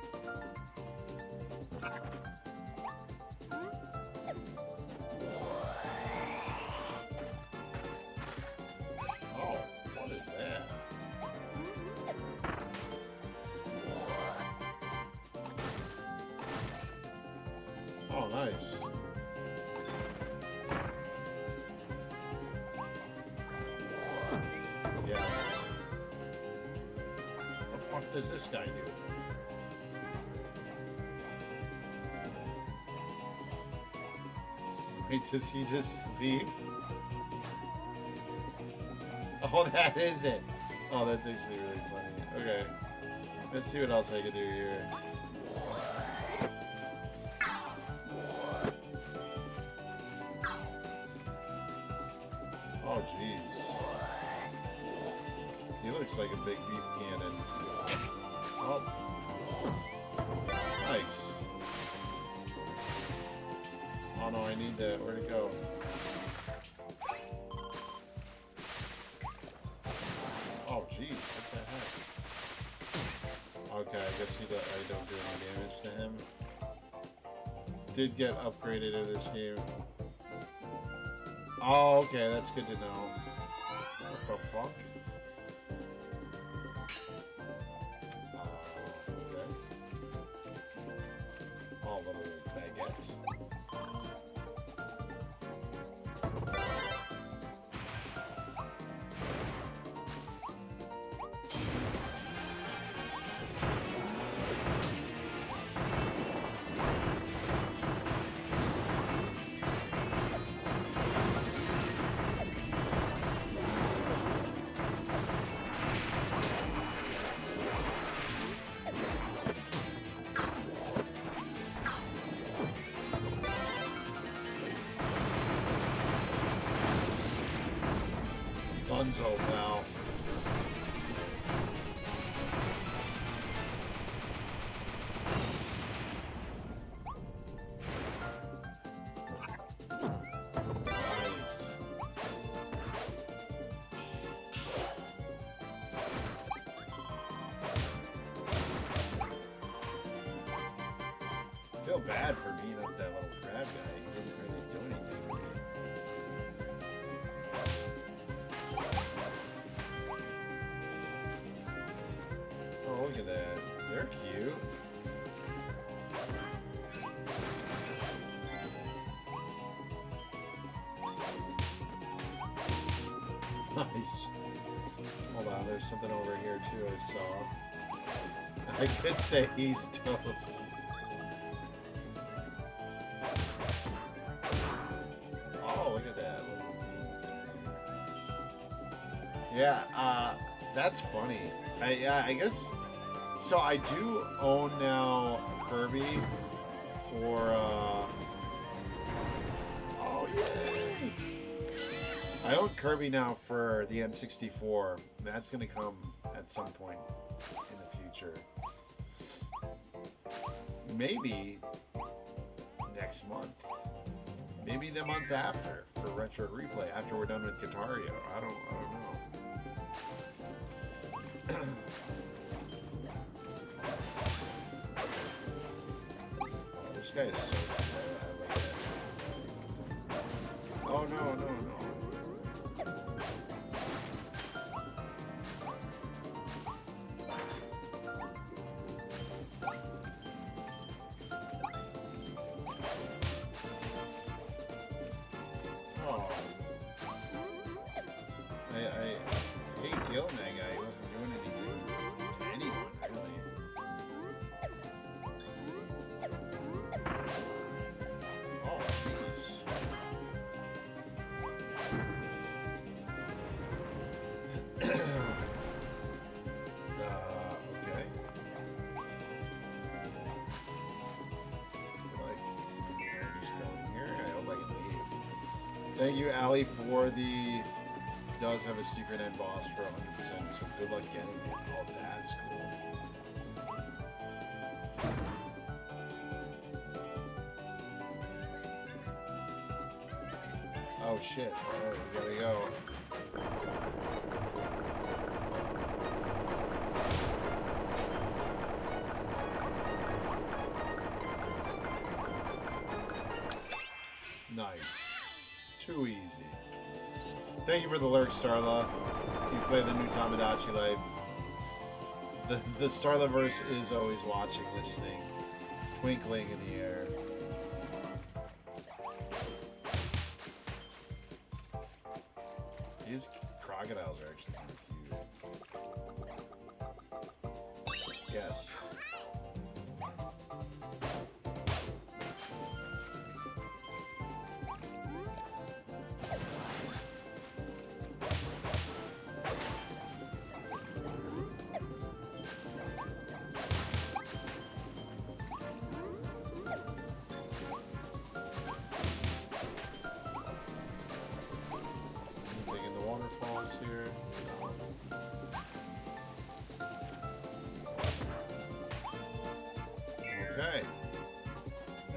nice. Yes. What the fuck does this guy do? Wait, does he just sleep? Oh, that is it. Oh, that's actually really funny. Okay. Let's see what else I can do here. Oh, jeez. He looks like a big beef cannon. Oh. Nice. Oh no, I need that. Where'd it go? Oh, jeez. What the heck? Okay, I guess I don't do any damage to him. Did get upgraded in this game. Oh, okay, that's good to know. What the fuck? Okay. Oh, little baguette. Dunzo now. Nice. I feel bad for beating up that little crab guy. He didn't really do anything to me. Oh, look at that. They're cute. Nice. Hold on, there's something over here too I saw. I could say he's toast. Oh, look at that. Yeah, that's funny. I guess... So I do own now Kirby for, Oh, yay! I own Kirby now for the N64. That's gonna come at some point in the future. Maybe next month. Maybe the month after for Retro Replay, after we're done with Guitario. I don't know. This guy is so cool. I like that. Oh no, no, no. Oh. I hate killing that guy. He wasn't doing anything to anyone, really. Oh, jeez. Okay. Just going here. I hope I can leave. Thank you, Allie, for the... Does have a secret end boss for 100%, so good luck getting it. Oh, that's cool. Oh shit, alright, we gotta go. Nice. Too easy. Thank you for the lurk, Starla. You play the new Tamagotchi life. The Starlaverse is always watching, listening, twinkling in the air. These crocodiles are actually kind of cute. Yes. Okay.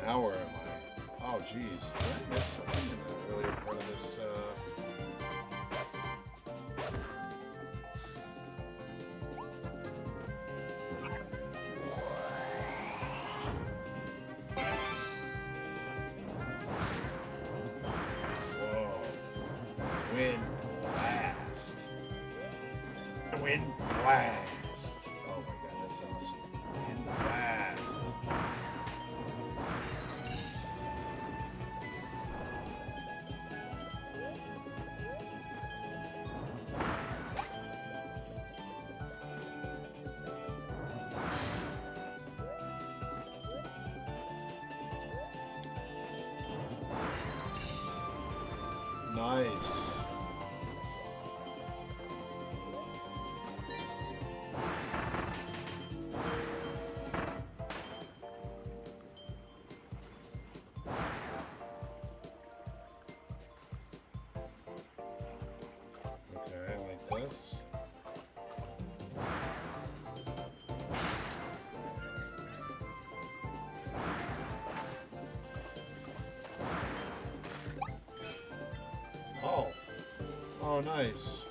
Now where am I? Oh, geez. Did I miss something in the earlier part of this? Whoa. Wind blast. Wind blast. Oh my god, that's awesome. Wind blast. Nice. Okay, like this. Oh. Oh, nice.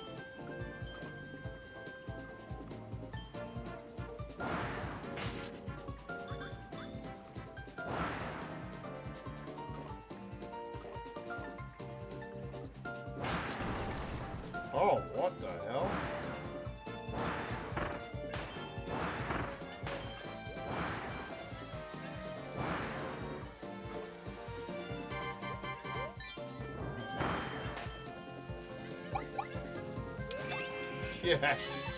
Oh, what the hell? Yes.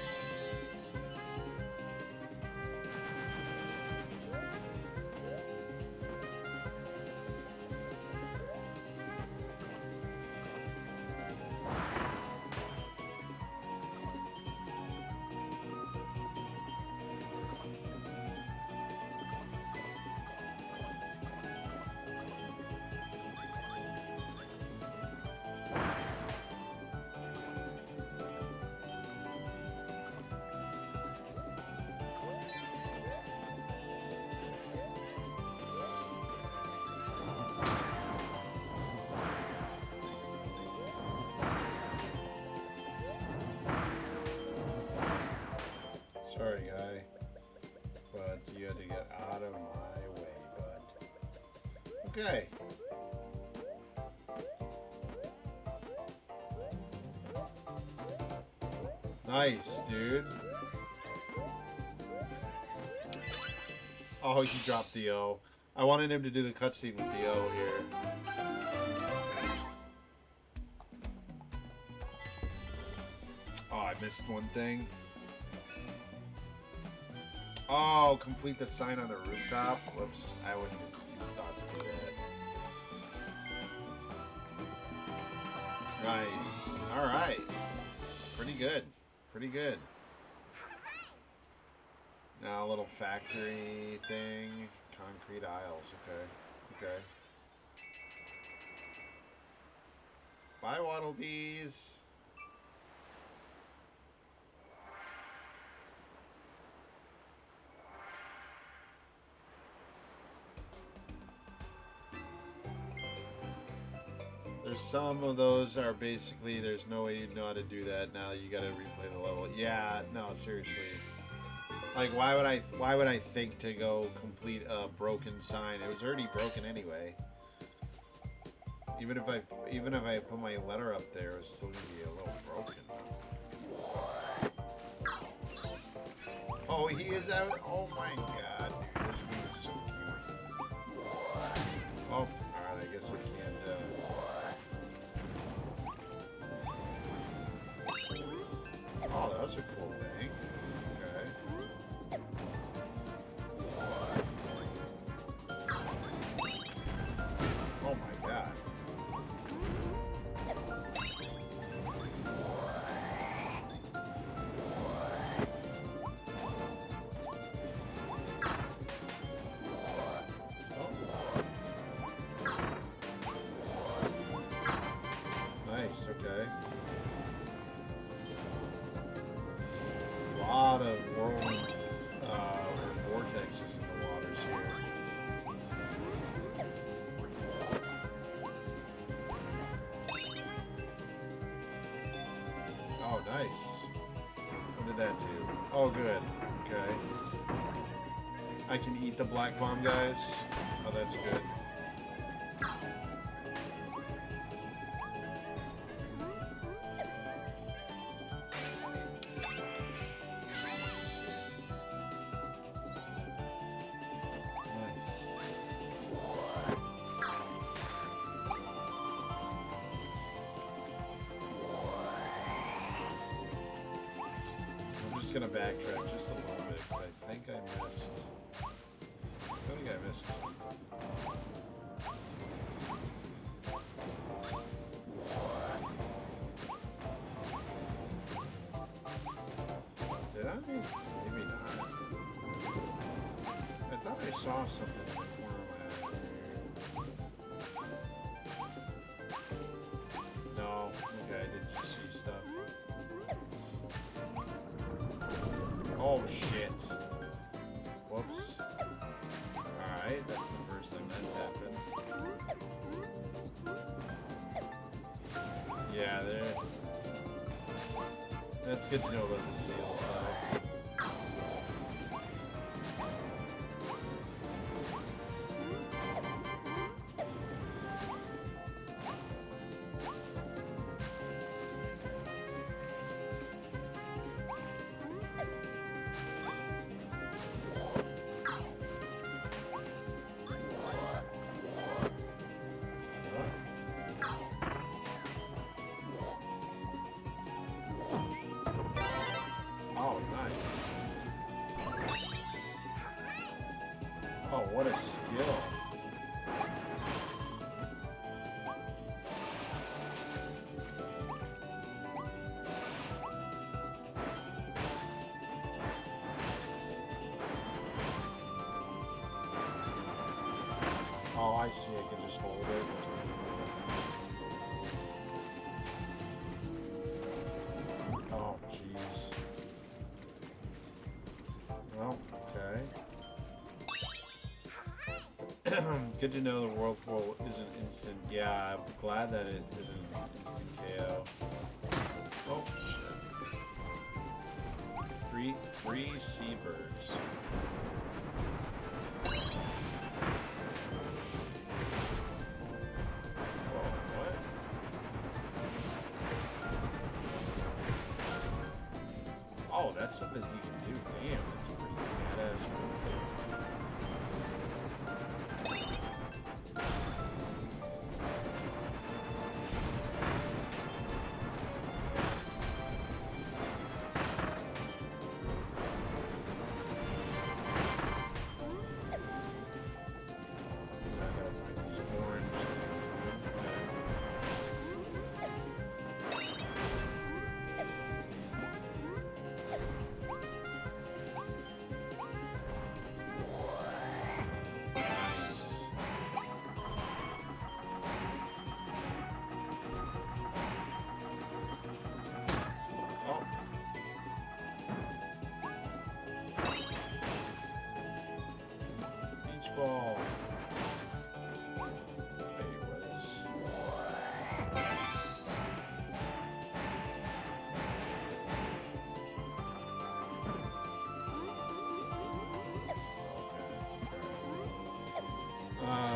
Sorry, guy, but you had to get out of my way, bud. Okay. Nice, dude. Oh, he dropped the O. I wanted him to do the cutscene with the O here. Oh, I missed one thing. Oh, complete the sign on the rooftop. Whoops, I wouldn't have thought to do that. Nice. All right. Pretty good. Pretty good. Now a little factory thing. Concrete aisles. Okay. Okay. Bye, Waddle Dees. There's some of those are basically there's no way you know how to do that. Now you gotta replay the level. Yeah, no, seriously. Like why would I think to go complete a broken sign? It was already broken anyway. Even if I put my letter up there, it's still gonna be a little broken. Oh, he is out. Oh my god, dude, this game is so cute. Oh, alright, I guess I can't Nice. What did that do? Oh, good. Okay. I can eat the black bomb, guys. Oh, that's good. Gonna backtrack just a little bit, but I think I missed. I think I missed. Did I? Maybe not. I thought I saw something in the corner of my eye. No. Okay, I did just see stuff. Oh shit. Whoops. Alright, that's the first thing that's happened. Yeah, there. That's good to know about the seals, though. Oh, nice. Oh, what a skill. Oh, I see. I can just hold it. Oh, jeez. Well, okay. Good to know the whirlpool isn't instant. Yeah, I'm glad that it isn't instant KO. Oh, shit. Three seabirds. Oh, that's something he can do. Damn, that's a pretty badass move. I gotta find these orange ball. Hey, what is?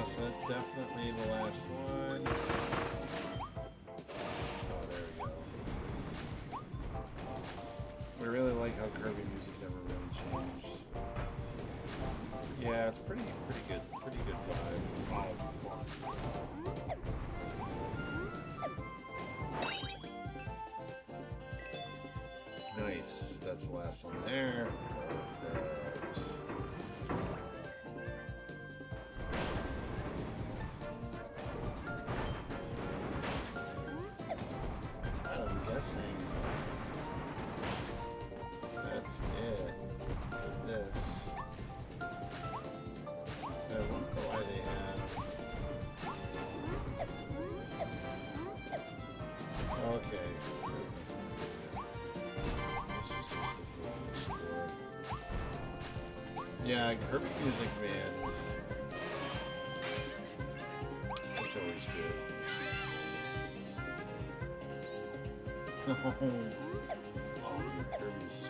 So that's definitely the last one. Oh, there we go. We really like how Kirby music never really changed. Yeah, it's pretty good vibe. Oh, fuck. Nice. That's the last one there. Perfect. I'm guessing that's it for this. I wonder why they have. Okay. This is just a cool store. Yeah, Kirby music, man. It's always good. Kirby's so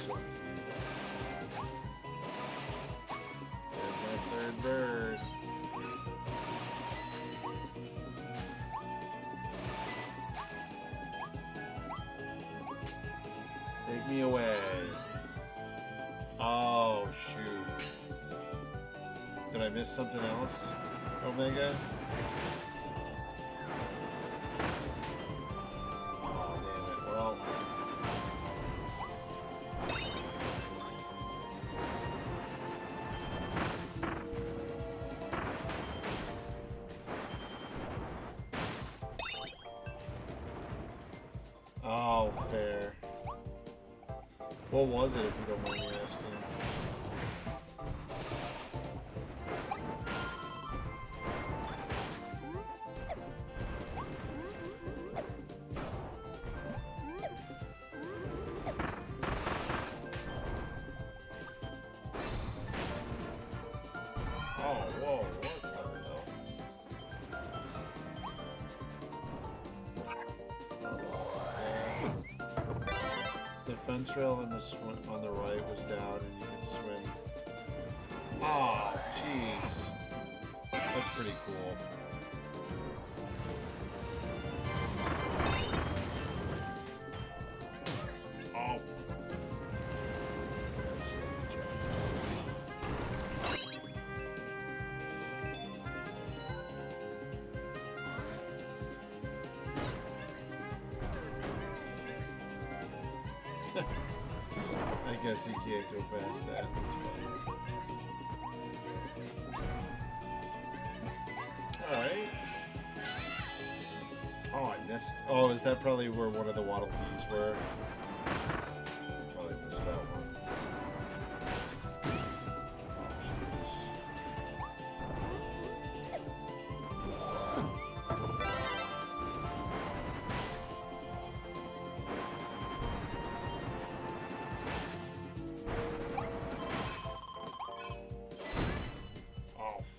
cute. There's my third bird. Take me away. Oh, shoot. Did I miss something else, Omega? Oh, damn it. Well. Oh, fair. What was it, if you don't mind me asking? Oh, whoa, what the hell? The fence rail on the on the right was down, and you could swim. Oh, jeez, that's pretty cool. Oh. I guess you can't go past that. That's fine. Alright. Oh, I missed. Oh, is that probably where one of the Waddle Dees were? Probably missed that one.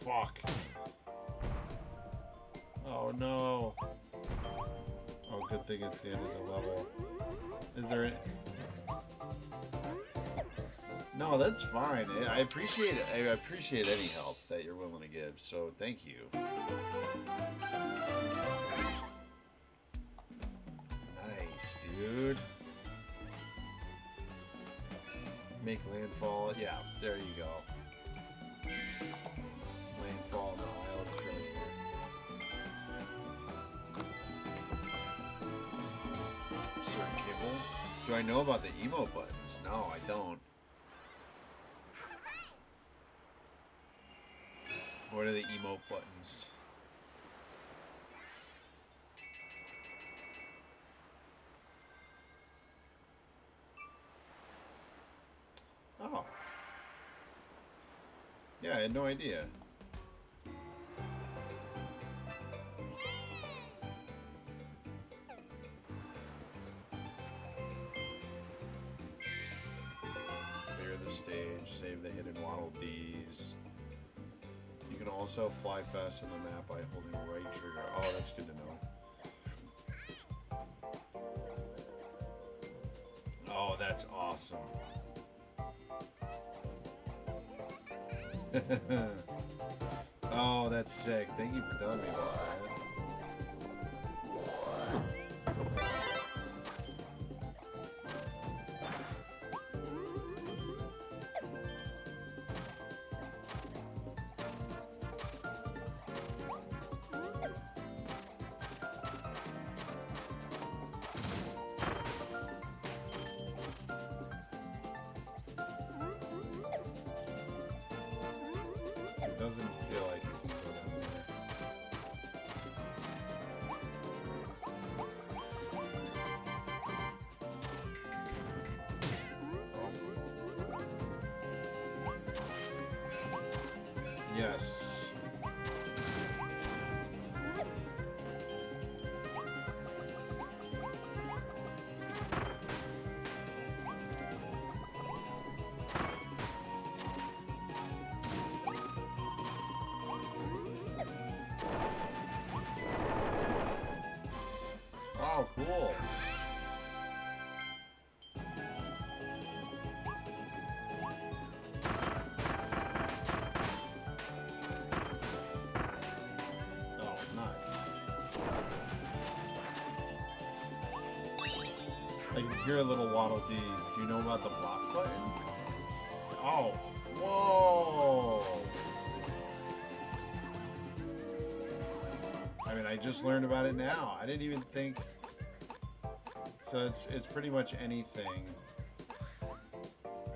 Fuck. Oh no. Oh, good thing it's the end of the level. Is there any... No, that's fine. I appreciate it. I appreciate any help that you're willing to give, so thank you. Nice, dude. Make landfall. Yeah, there you go. Landfall in the wild treasure. Sir Kibble? Do I know about the emote buttons? No, I don't. What are the emote buttons? Oh. Yeah, I had no idea. Clear the stage, save the hidden Waddle Dees. You can also fly fast on the map by holding right trigger. Oh, that's good to know. Oh, that's awesome. Oh, that's sick. Thank you for telling me about that. It doesn't feel like it can go down there. Yes. Oh, cool. Here, a little Waddle Dees. Do you know about the block button? Oh, whoa! I mean, I just learned about it now. I didn't even think. So it's pretty much anything.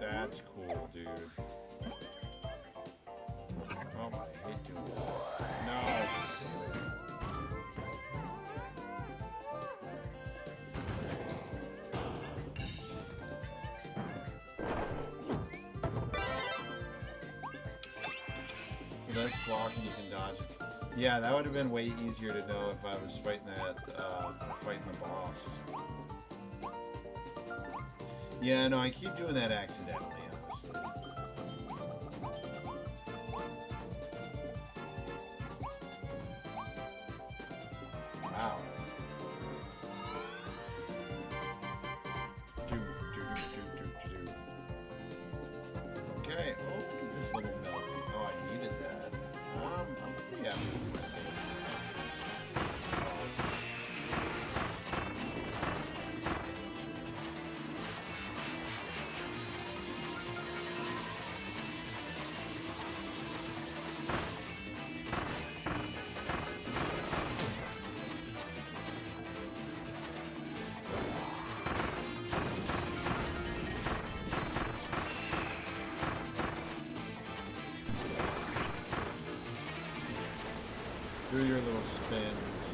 That's cool, dude. Oh my, I hate doing that. No. So that's blocking, you can dodge it. Yeah, that would have been way easier to know if I was fighting fighting the boss. Yeah, no, I keep doing that accidentally, honestly. Wow. Okay. Oh, look at this little melody. Oh, I needed that. I'm pretty happy with my game. Do your little spins.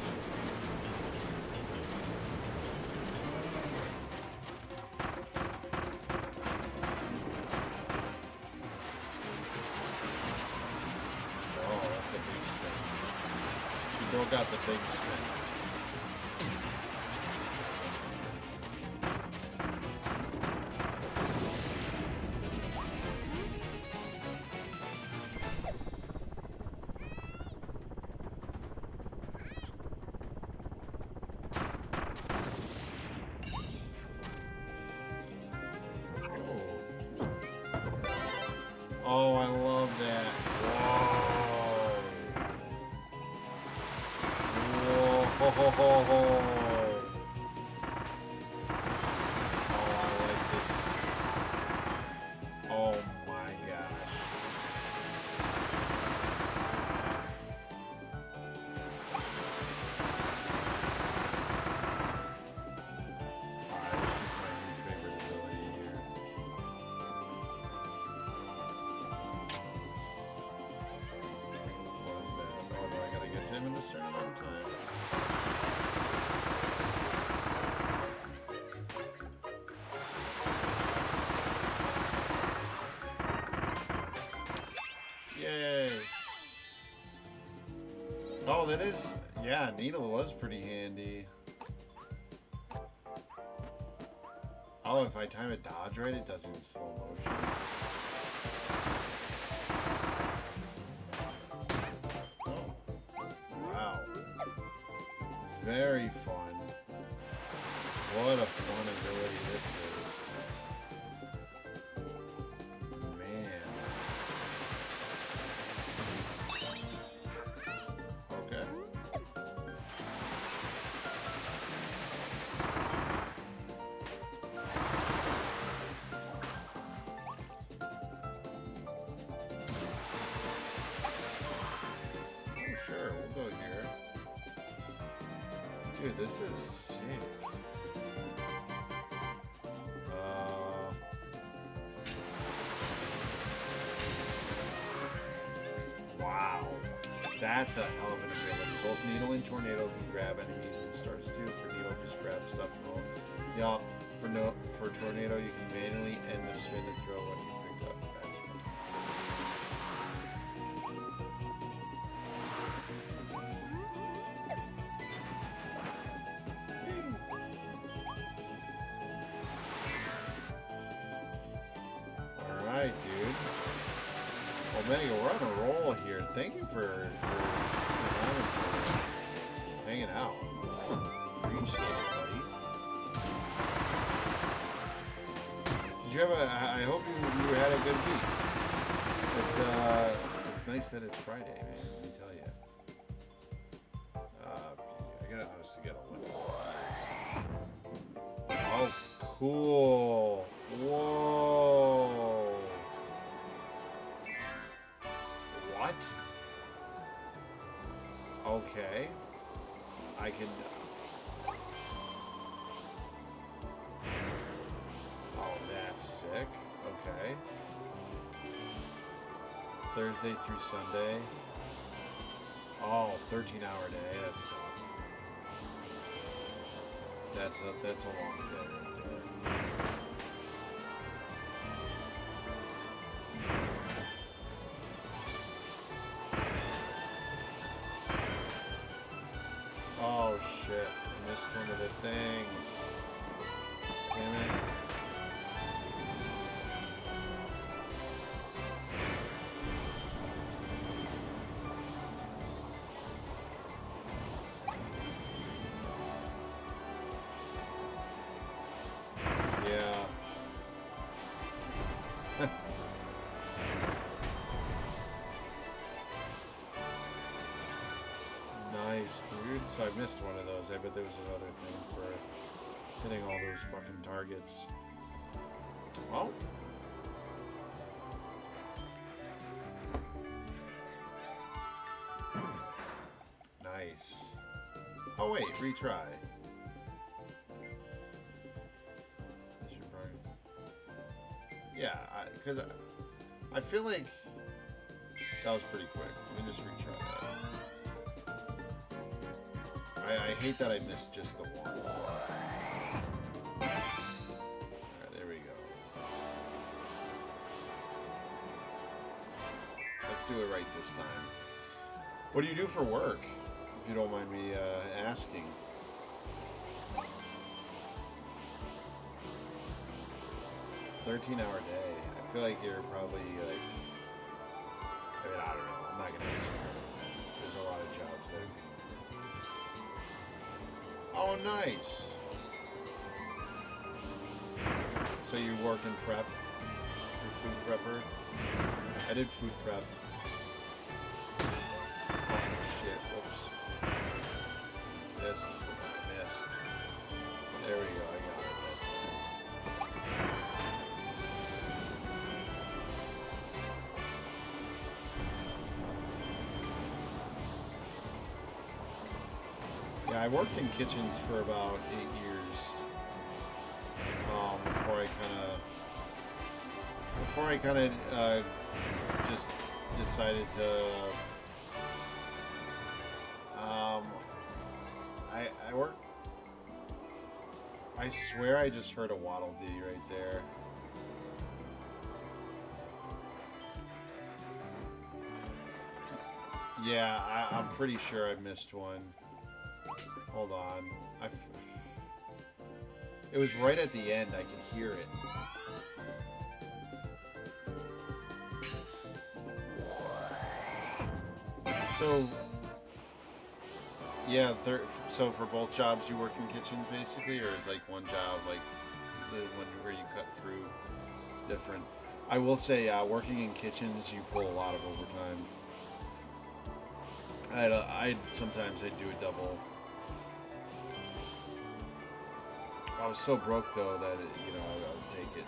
Oh, that's a big spin. You broke out the big spin. Oh, I love that. Whoa. Whoa. Ho, ho, ho, ho. Oh, I like this. Oh my gosh. Alright, this is my new favorite ability here. I gotta get to him in a certain amount of time. Yay! Oh, that is... Yeah, Needle was pretty handy. Oh, if I time a dodge right, it does it in slow motion. Very fun. What a fun ability this is. Man. Okay. Oh, sure, we'll go here. Dude, this is sick. Wow. That's a hell of an ability. Both Needle and Tornado can grab enemies and stars too. For Needle, just grab stuff and roll. Yeah, for Tornado, you can manually end the spin and throw what you picked up. That's fun. Alright, dude. Omega, we're on a roll here. Thank you for hanging out. Appreciate it, buddy. Did you have I hope you had a good week. It's nice that it's Friday, man. Let me tell you. I gotta honestly get a window. Oh, Cool. Whoa. What? Okay. I can... Oh, that's sick. Okay. Thursday through Sunday. Oh, 13-hour day. That's tough. That's a long day right there. Oh shit! I missed one of the things. Damn it! Yeah. Nice, dude. So I missed one of those. I bet there was another thing for hitting all those fucking targets. Well. Nice. Oh wait, retry. Yeah, because I feel like that was pretty quick. Let me just retry that. I hate that I missed just the one. Alright, there we go. Let's do it right this time. What do you do for work? If you don't mind me asking. $13-hour day. I feel like you're probably like... I mean, I don't know. I'm not gonna say anything. There's a lot of jobs that can... Oh, nice! So you work in prep? You're food prepper? I did food prep. Oh, shit. Whoops. This is what I missed. There we go. I got it. Yeah, I worked in kitchens for about 8 years before I kind of just decided to I work. I swear I just heard a Waddle Dee right there. Yeah, I'm pretty sure I missed one. Hold on. It was right at the end. I could hear it. So, yeah, so for both jobs you work in kitchens basically, or is like one job like the one where you cut through different? I will say, working in kitchens, you pull a lot of overtime. Sometimes I do a double. I was so broke though that I would take it.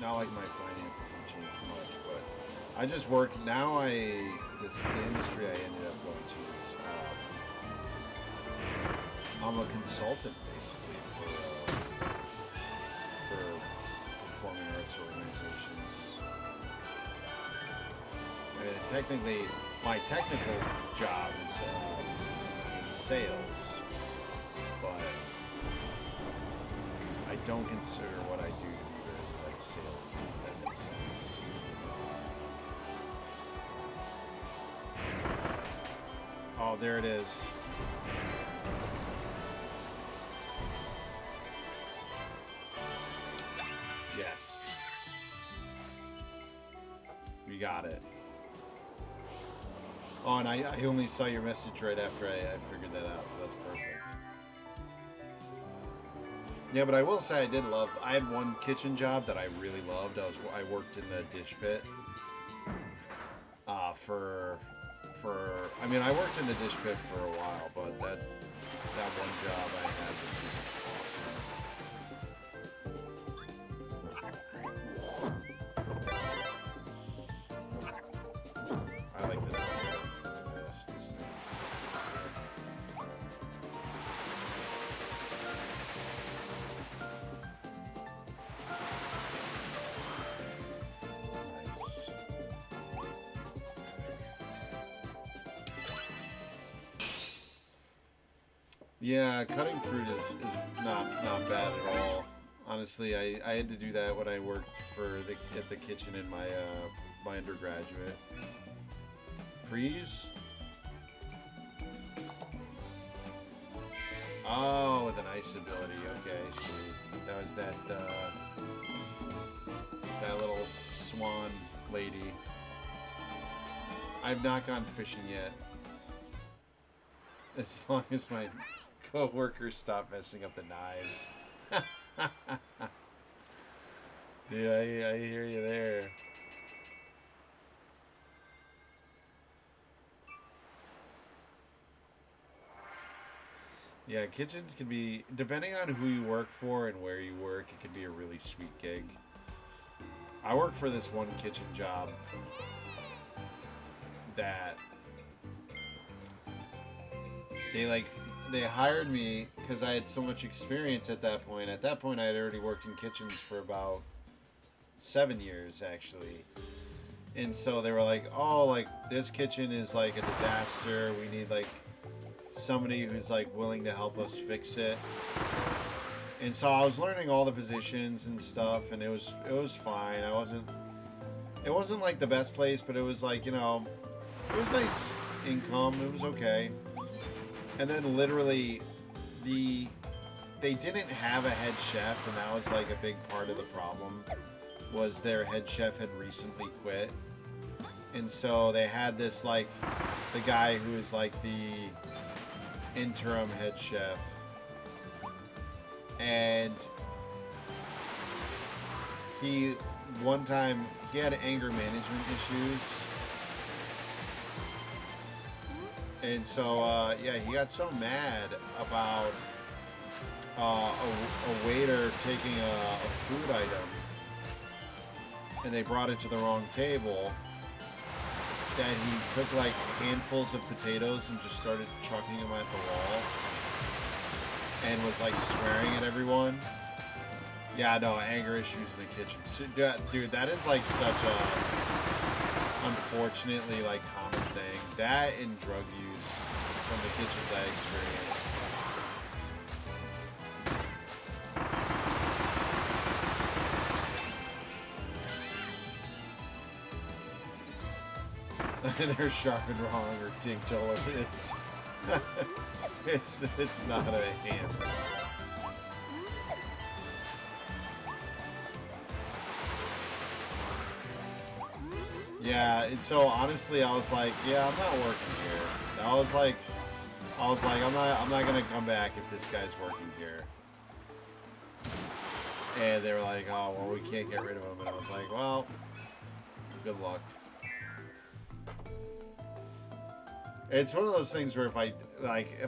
Not like my finances have changed much, but I just work now. The industry I ended up going to is I'm a consultant basically for performing arts organizations. And technically, my technical job is in sales, but I don't consider what I do to be very like sales, if that makes sense. Oh, there it is. Yes. We got it. Oh, and I only saw your message right after I figured that out, so that's perfect. Yeah, but I will say I had one kitchen job that I really loved. I worked in the dish pit. I worked in the dish pit for a while, but that one job I had was just Yeah, cutting fruit is not bad at all. Honestly, I had to do that when I worked at the kitchen in my undergraduate. Freeze? Oh, with an ice ability. Okay, sweet. That was that little swan lady. I've not gone fishing yet. As long as my co-workers stop messing up the knives. Dude, I hear you there. Yeah, kitchens can be, depending on who you work for and where you work, it can be a really sweet gig. I work for this one kitchen job that they hired me because I had so much experience at that point. At that point, I had already worked in kitchens for about 7 years, actually. And so they were like, oh, like, this kitchen is like a disaster. We need like somebody who's like willing to help us fix it. And so I was learning all the positions and stuff, and it was fine. It wasn't like the best place, but it was like, it was nice income. It was okay. And then literally they didn't have a head chef, and that was like a big part of the problem. Was their head chef had recently quit. And so they had this like the guy who is like the interim head chef, and one time he had anger management issues, and so yeah, he got so mad about a waiter taking a food item, and they brought it to the wrong table, that he took like handfuls of potatoes and just started chucking them at the wall and was like swearing at everyone. Yeah, no, anger issues in the kitchen. So, dude, that is like such a unfortunately like common thing. That and drug use from the kitchens I experienced. They're sharp and wrong or dinked all over it. It's not a hammer. Yeah, and so honestly, I was like, yeah, I'm not working here. I was like, I'm not gonna come back if this guy's working here. And they were like, oh, well, we can't get rid of him. And I was like, well, good luck. It's one of those things where if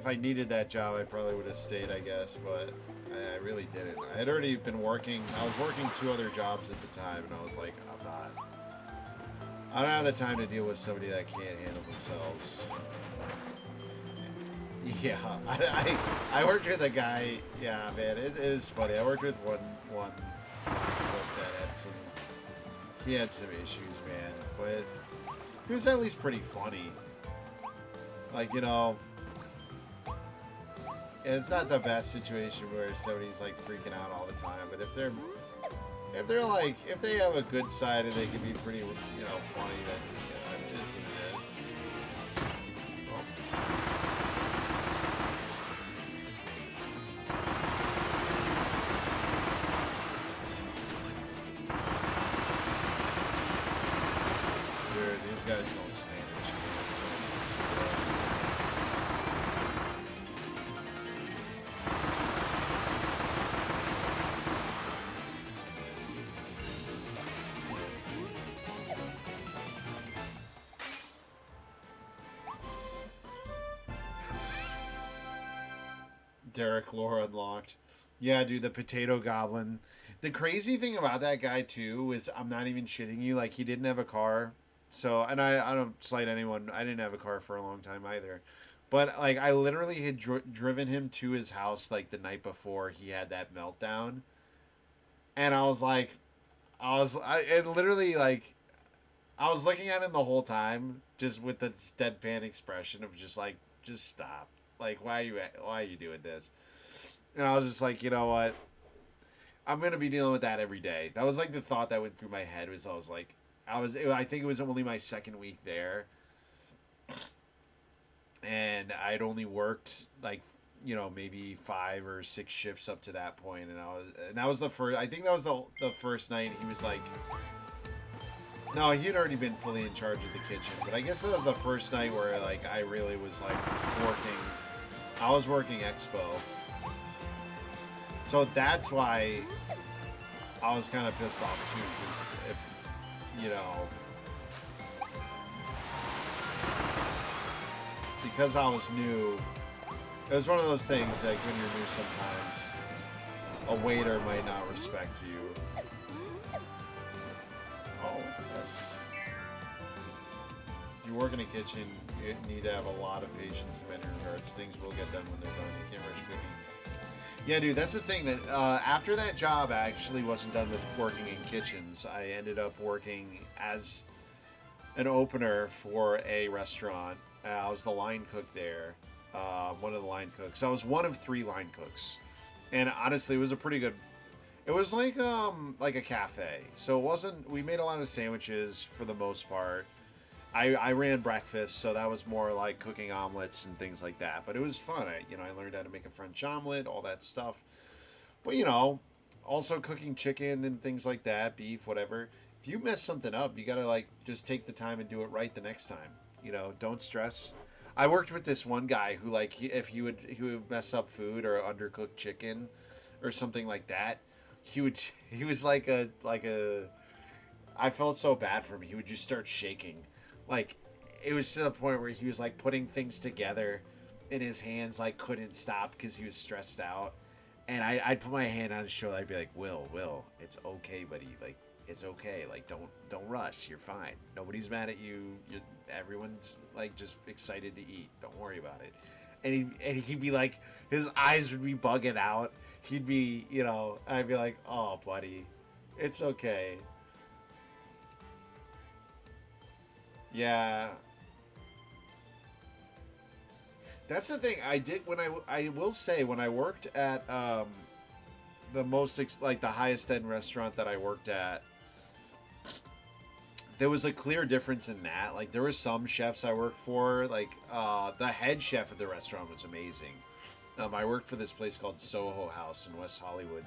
I needed that job, I probably would have stayed, I guess, but I really didn't. I had already been working. I was working 2 other jobs at the time, and I was like, I don't have the time to deal with somebody that can't handle themselves. Yeah, I worked with a guy. Yeah, man, it is funny. I worked with one that he had some issues, man, but he was at least pretty funny. Like, it's not the best situation where somebody's like freaking out all the time, but if they have a good side and they can be pretty, funny, then it is what it is. Oh. Dude, these guys don't stand a chance. Derek lore unlocked. Yeah, dude, the potato goblin. The crazy thing about that guy too is, I'm not even shitting you, like, he didn't have a car. So, and I don't slight anyone. I didn't have a car for a long time either. But like, I literally had driven him to his house like the night before he had that meltdown, and I was like, and literally like, I was looking at him the whole time, just with the deadpan expression of just like, just stop. Like, why are you doing this? And I was just like, you know what? I'm gonna be dealing with that every day. That was like the thought that went through my head. Was I was like, I think it was only my second week there, and I'd only worked like maybe 5 or 6 shifts up to that point, and that was the first. I think that was the first night. He was like, no, he'd already been fully in charge of the kitchen, but I guess that was the first night where like I really was like working. I was working expo, so that's why I was kind of pissed off too, because if because I was new, it was one of those things like when you're new sometimes a waiter might not respect you. Oh, if you work in a kitchen, you need to have a lot of patience in many regards. Things will get done when they're done. You can't rush cooking. Yeah, dude, that's the thing. That after that job, I actually wasn't done with working in kitchens. I ended up working as an opener for a restaurant. I was the line cook there, one of the line cooks. I was one of 3 line cooks, and honestly, it was a pretty good. It was like a cafe, so it wasn't. We made a lot of sandwiches for the most part. I ran breakfast, so that was more like cooking omelets and things like that. But it was fun. I learned how to make a French omelet, all that stuff. But also cooking chicken and things like that, beef, whatever. If you mess something up, you gotta like just take the time and do it right the next time. Don't stress. I worked with this one guy who like if he would mess up food or undercook chicken or something like that, he was like a I felt so bad for him. He would just start shaking. Like, it was to the point where he was like putting things together and his hands like couldn't stop because he was stressed out. And I'd put my hand on his shoulder. I'd be like, Will, it's okay, buddy. Like, it's okay. Like, don't rush. You're fine. Nobody's mad at you. Everyone's like just excited to eat. Don't worry about it. And he'd be like, his eyes would be bugging out. He'd be, I'd be like, oh, buddy, it's okay. Yeah. That's the thing I did when I will say when I worked at the most like the highest end restaurant that I worked at, there was a clear difference in that. Like there were some chefs I worked for, like the head chef of the restaurant was amazing. I worked for this place called Soho House in West Hollywood,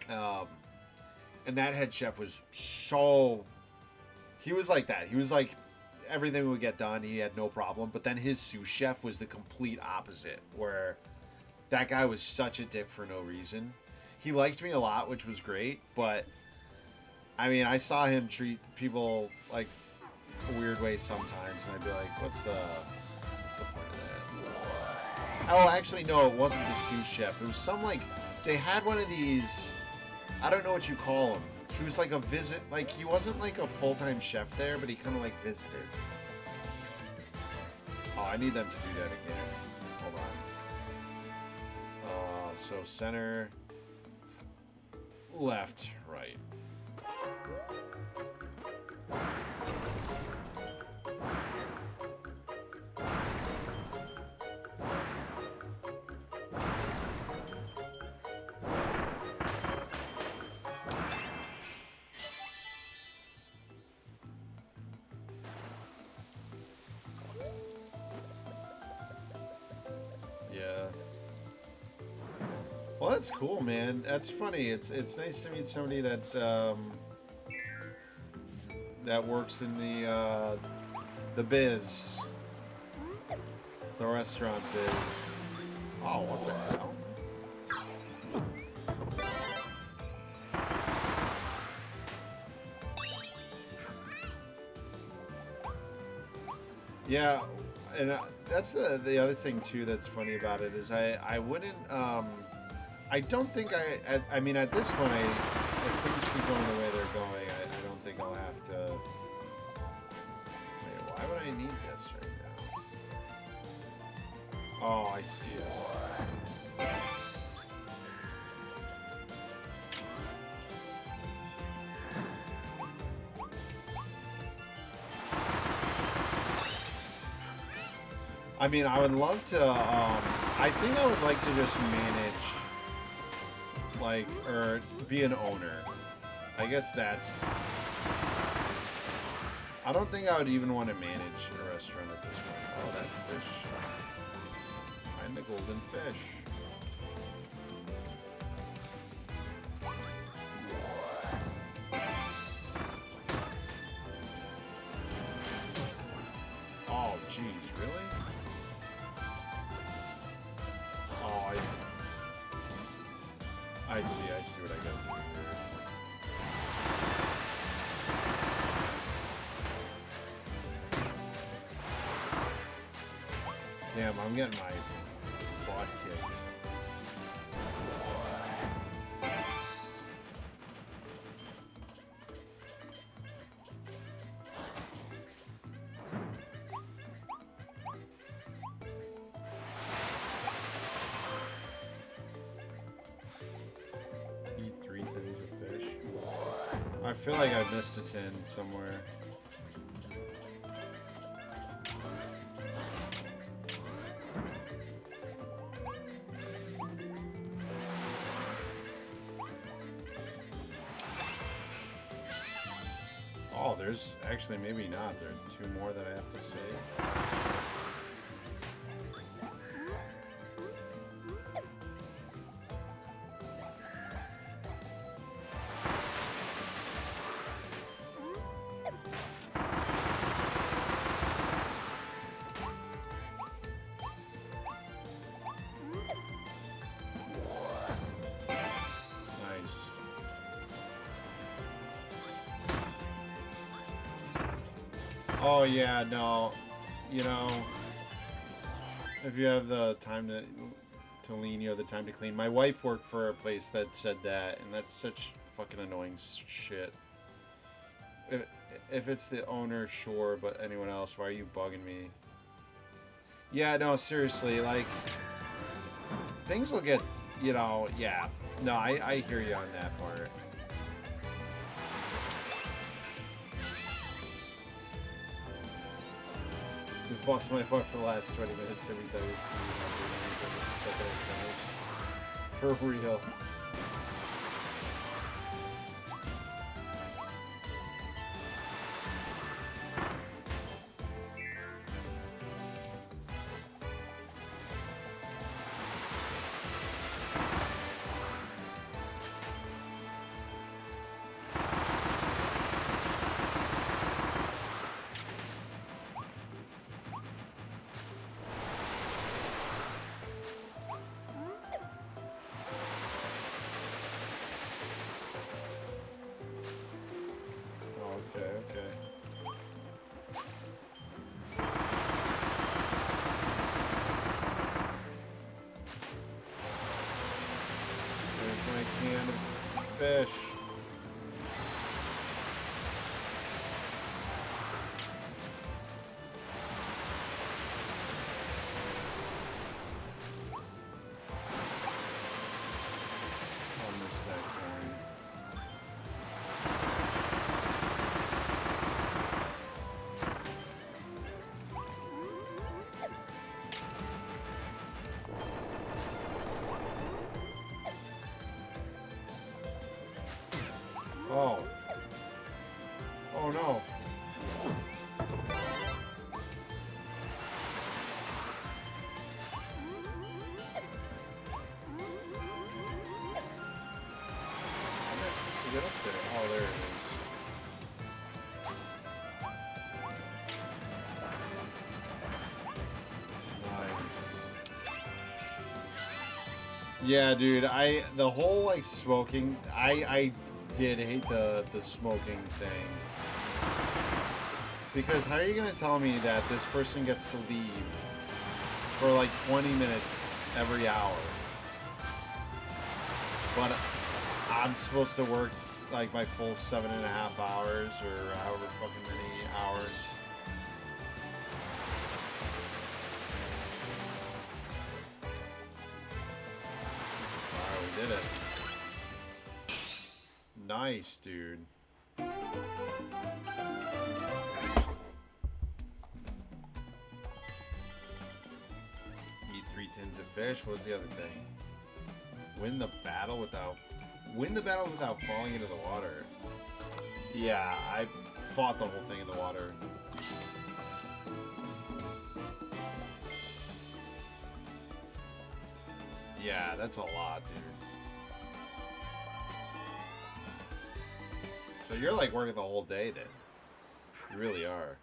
and that head chef was he was like that. He was like everything would get done. He had no problem. But then his sous chef was the complete opposite, where that guy was such a dick for no reason. He liked me a lot, which was great, but I mean, I saw him treat people like a weird way sometimes, and I'd be like, what's the point of that? Oh, actually, no, it wasn't the sous chef. It was some, like, they had one of these, I don't know what you call him. He was like a visit, like, he wasn't like a full-time chef there, but he kind of like visited. Oh, I need them to do that again. Hold on. So center, left, right. Yeah. Well, that's cool, man. That's funny. It's nice to meet somebody that that works in the biz, the restaurant biz. Oh, what the hell? Yeah, and that's the other thing too that's funny about it is I wouldn't I don't think I mean at this point if things keep going the way they're going I don't think I'll have to. Wait, why would I need this right now? Oh, I see this. I mean, I would love to, I think I would like to just manage, like, or be an owner. I guess that's, I don't think I would even want to manage a restaurant at this point. Oh, that fish. Find the golden fish. Oh, jeez, really? Oh, I see what I gotta do here. Damn, I'm getting my butt kicked. Eat 3 tins of fish. I feel like I missed a tin somewhere. Oh, there's actually maybe not. There's 2 more that I have to save. Oh yeah, no, you know, if you have the time to lean, you have the time to clean. My wife worked for a place that said that, and that's such fucking annoying shit. If it's the owner, sure, but anyone else, why are you bugging me? Yeah, no, seriously, like, things will get, you know, yeah. No, I hear you on that part. We've lost my part for the last 20 minutes every time we see you. For real. Fish. I'll miss that coin. Oh. Oh no. How am I supposed to get up there? Oh, there it is. Nice. Yeah, dude, the whole like smoking, I did hate the smoking thing. Because how are you gonna tell me that this person gets to leave for like 20 minutes every hour, but I'm supposed to work like my full 7.5 hours or however fucking many hours? Alright, we did it. Nice, dude. it fish? What was the other thing? Win the battle without falling into the water. Yeah, I fought the whole thing in the water. Yeah, that's a lot, dude. So you're like working the whole day then. You really are.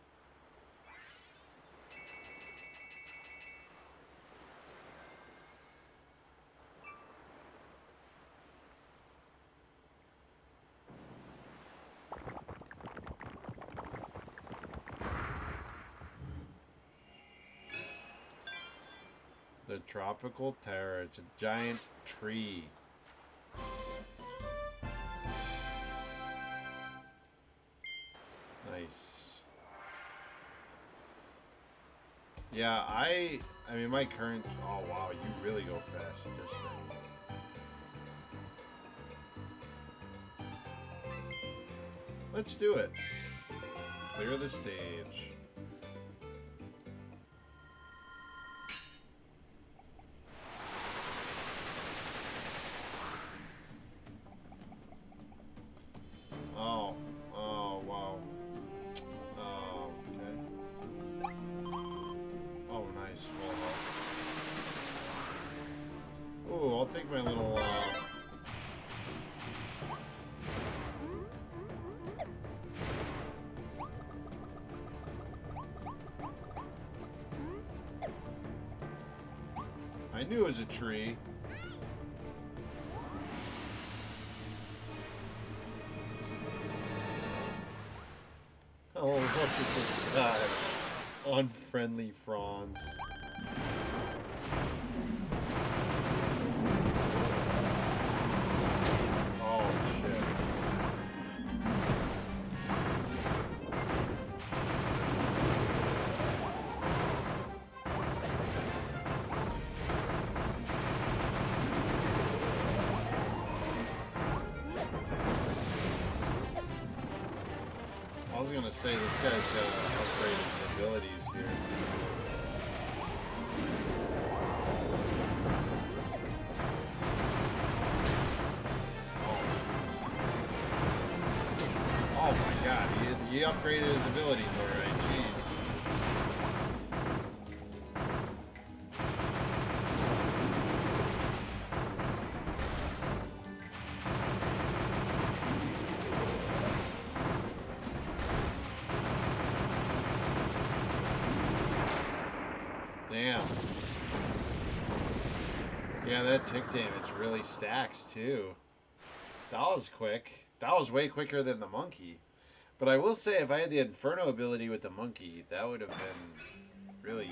The tropical terror. It's a giant tree. Nice. Yeah, I mean my current. Oh wow, you really go fast with this thing. Let's do it. Clear the stage. My little I knew it was a tree. Oh, look at this guy. Unfriendly fronds. I was gonna say this guy's got to upgrade his abilities here. Oh my god, he upgraded his abilities already, jeez. Damn. Yeah, that tick damage really stacks too. That was quick. That was way quicker than the monkey. But I will say, if I had the Inferno ability with the monkey, that would have been really,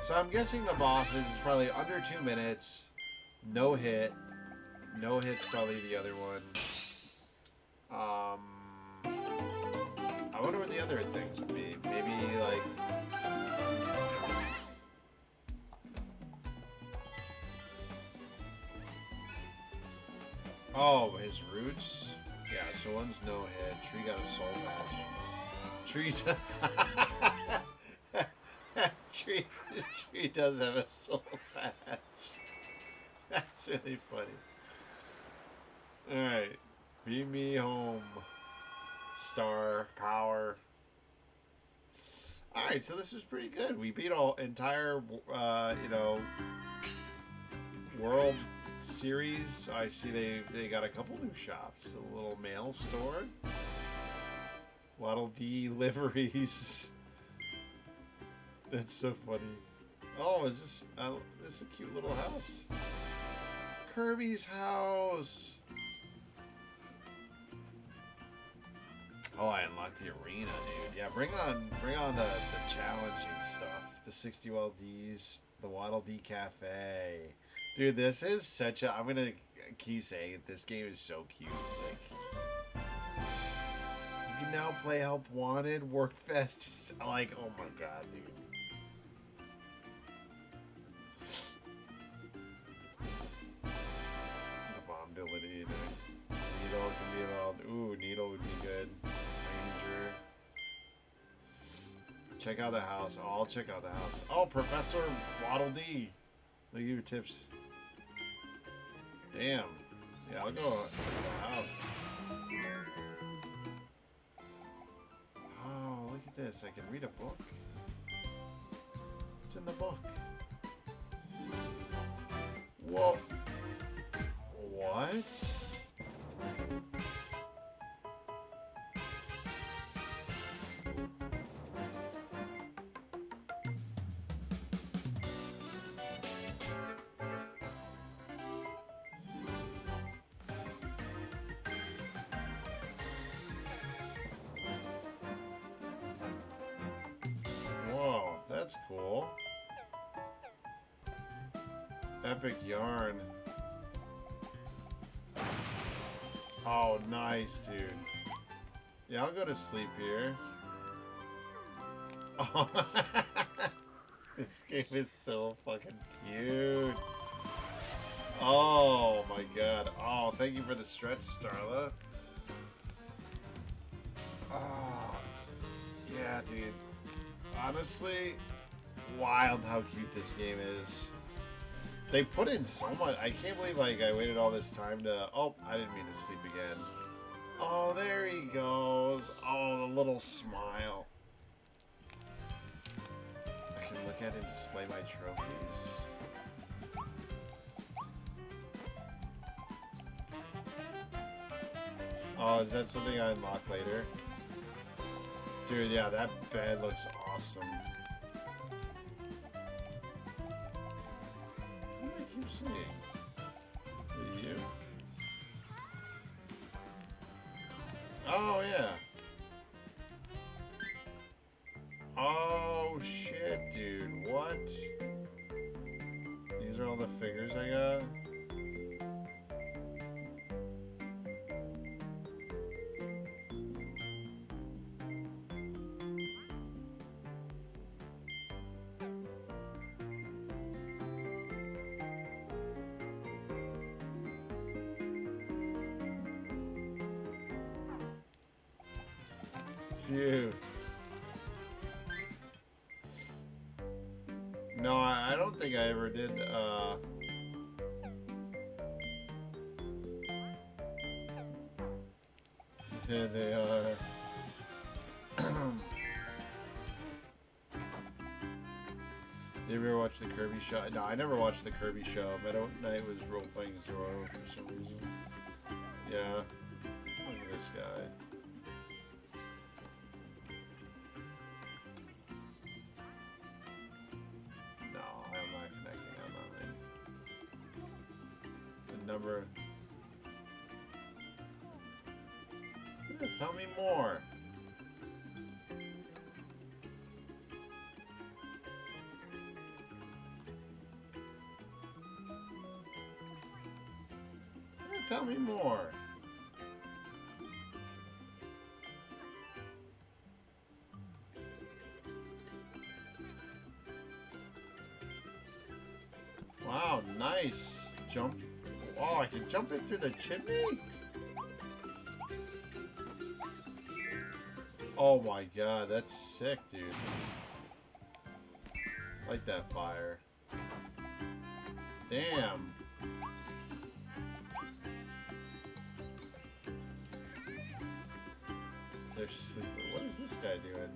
So I'm guessing the bosses is probably under 2 minutes. No hit. No hit's probably the other one. I wonder what the other things would be. Maybe, like... Oh, his roots? Yeah, so one's no hit. Tree got a soul patch. Tree does have a soul patch. That's really funny. Alright. Beat me home. Star power. Alright, so this is pretty good. We beat all entire, world series. I see they got a couple new shops. A little mail store. Waddle D liveries. That's so funny. Oh, is this this is a cute little house? Kirby's house. Oh, I unlocked the arena, dude. Yeah, bring on the challenging stuff. The 60 Wild Dees, the Waddle D Cafe. Dude, this is such a... I'm gonna keep saying it. This game is so cute. Like, you can now play Help Wanted, Workfest. Like, oh my god, dude. The bomb ability. Needle can be allowed. Ooh, Needle would be good. Ranger. Check out the house. Oh, I'll check out the house. Oh, Professor Waddle D. Look at your tips. Damn. Yeah, I'll go to the house. Oh, look at this. I can read a book. What's in the book? Whoa. What? Whoa, that's cool. Epic yarn. Oh, nice, dude. Yeah, I'll go to sleep here. Oh, this game is so fucking cute. Oh my god. Oh, thank you for the stretch, Starla. Oh, yeah, dude. Honestly, wild how cute this game is. They put in so much. I can't believe like I waited all this time to. Oh, I didn't mean to sleep again. Oh, there he goes. Oh, the little smile. I can look at and display my trophies. Oh, is that something I unlock later? Dude, yeah, that bed looks awesome. What do I keep seeing? Is it you? Oh, yeah. Oh, shit, dude. What? These are all the figures I got? Phew. No, I don't think I ever did, Here they are. Did you ever watch the Kirby show? No, I never watched the Kirby show. Meta Knight was role-playing Zoro for some reason. Yeah. Look at this guy. Number. Yeah, tell me more. Yeah, tell me more. Wow, nice jump. Oh, I can jump in through the chimney? Oh my god, that's sick, dude. I like that fire. Damn. They're sleeping. What is this guy doing?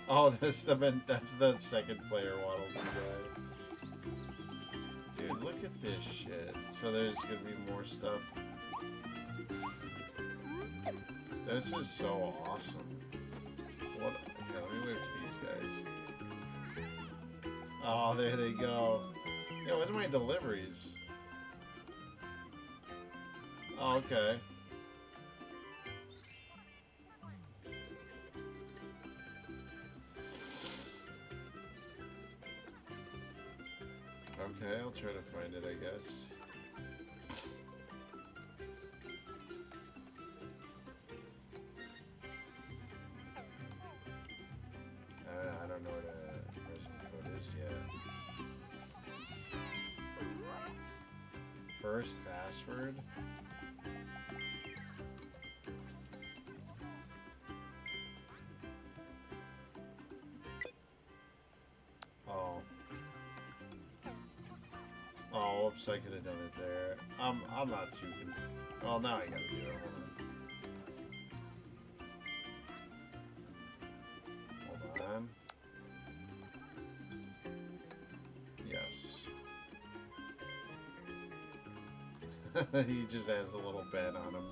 Oh, that's the second player Waddle Dee guy. Dude, look at this shit. So there's gonna be more stuff. This is so awesome. What? Okay, let me wave to these guys. Oh, there they go. Yo, where's my deliveries? Oh, okay. Okay, I'll try to find it, I guess. I don't know what a present code is yet. First password? Oops, I could have done it there. I'm not too... Well, now I gotta do it. Hold on. Yes. He just has a little bed on him.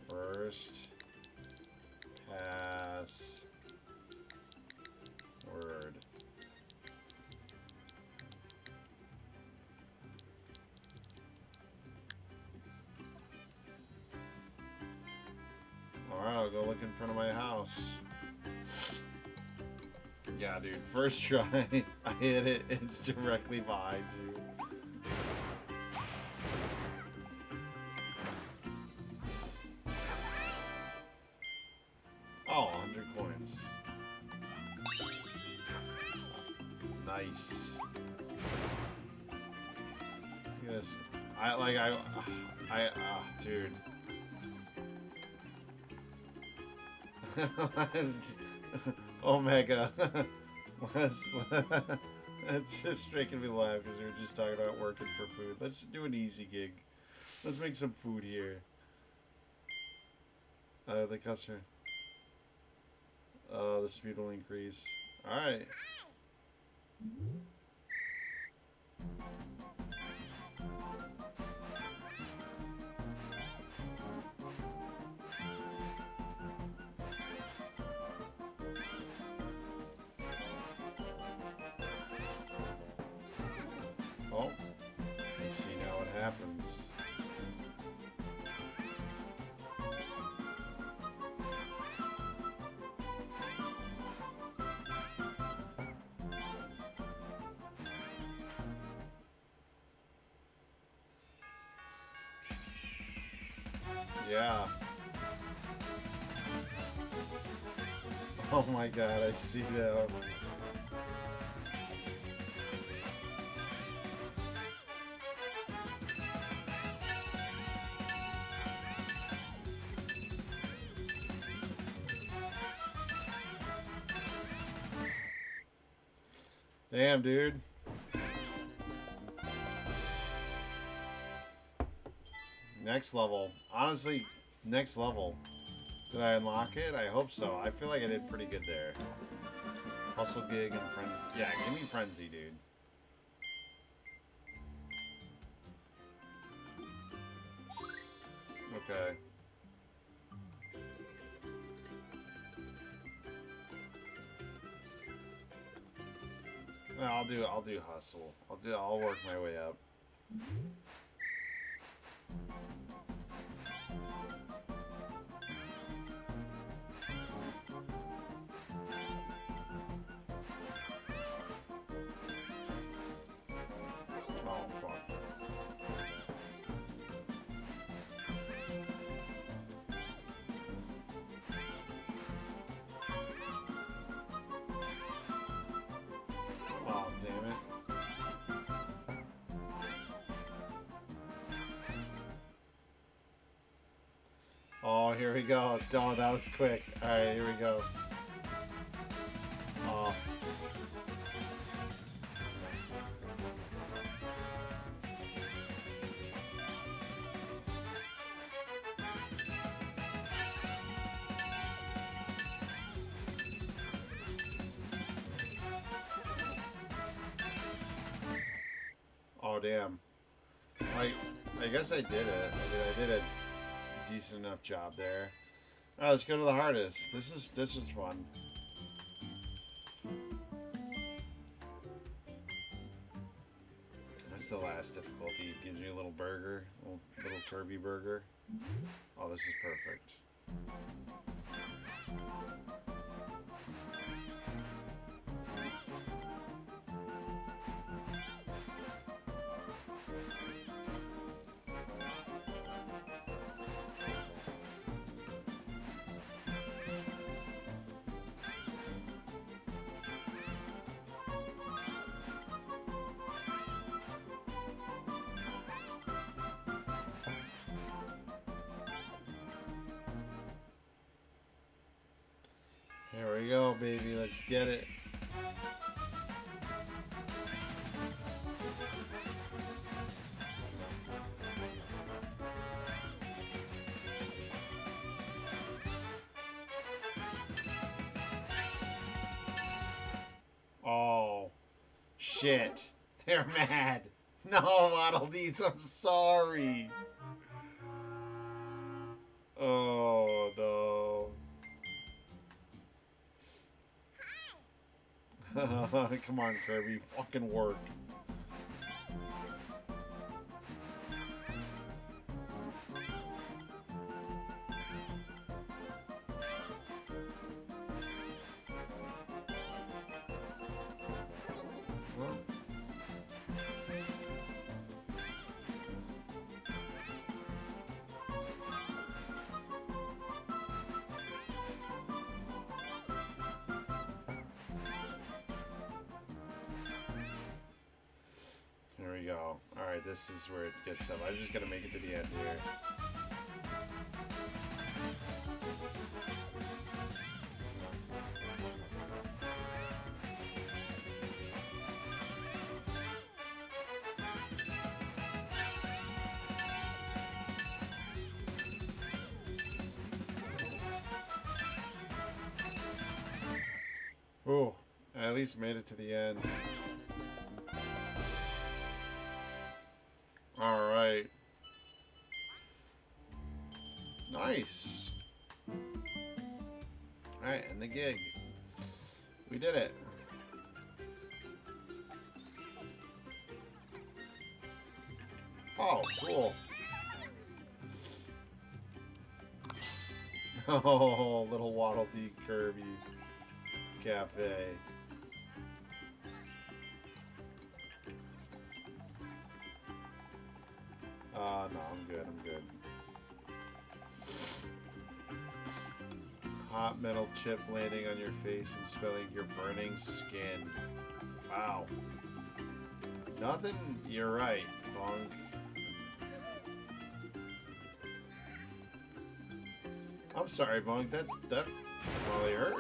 First password. Alright, I'll go look in front of my house. Yeah, dude, first try, I hit it, it's directly behind you. Oh, 100 coins. Nice. Look at this. Dude. Omega. That's just making me laugh because we were just talking about working for food. Let's do an easy gig. Let's make some food here. The customer. The speed will increase. Alright. Oh. Let's see now what happens. Yeah. Oh my god, I see that. Damn, dude. Next level. Honestly, next level. Did I unlock it? I hope so. I feel like I did pretty good there. Hustle gig and frenzy. Yeah, give me frenzy, dude. Okay. No, I'll do hustle. I'll work my way up. Oh, fuck. Oh, damn it. Oh, here we go. Oh, that was quick. Alright, here we go. Oh. Oh, damn. I guess I did it. I mean, I did a decent enough job there. Alright, let's go to the hardest. This is fun. That's the last difficulty. It gives you a little burger, little Kirby burger. Oh, this is perfect. baby. Let's get it. Oh, shit. They're mad. No, Waddle Dees, I'm sorry. Oh, no. Come on, Kirby. Fucking work. Here we go. Alright, this is where it gets up. I just gotta make it to the end here. Oh, I at least made it to the end. Alright. Nice. Alright, and the gig. We did it. Oh, cool. Oh, little Waddle Dee Kirby Cafe. No, I'm good, I'm good. Hot metal chip landing on your face and spilling your burning skin. Wow. Nothing, you're right, Bonk. I'm sorry, Bonk, that probably hurt.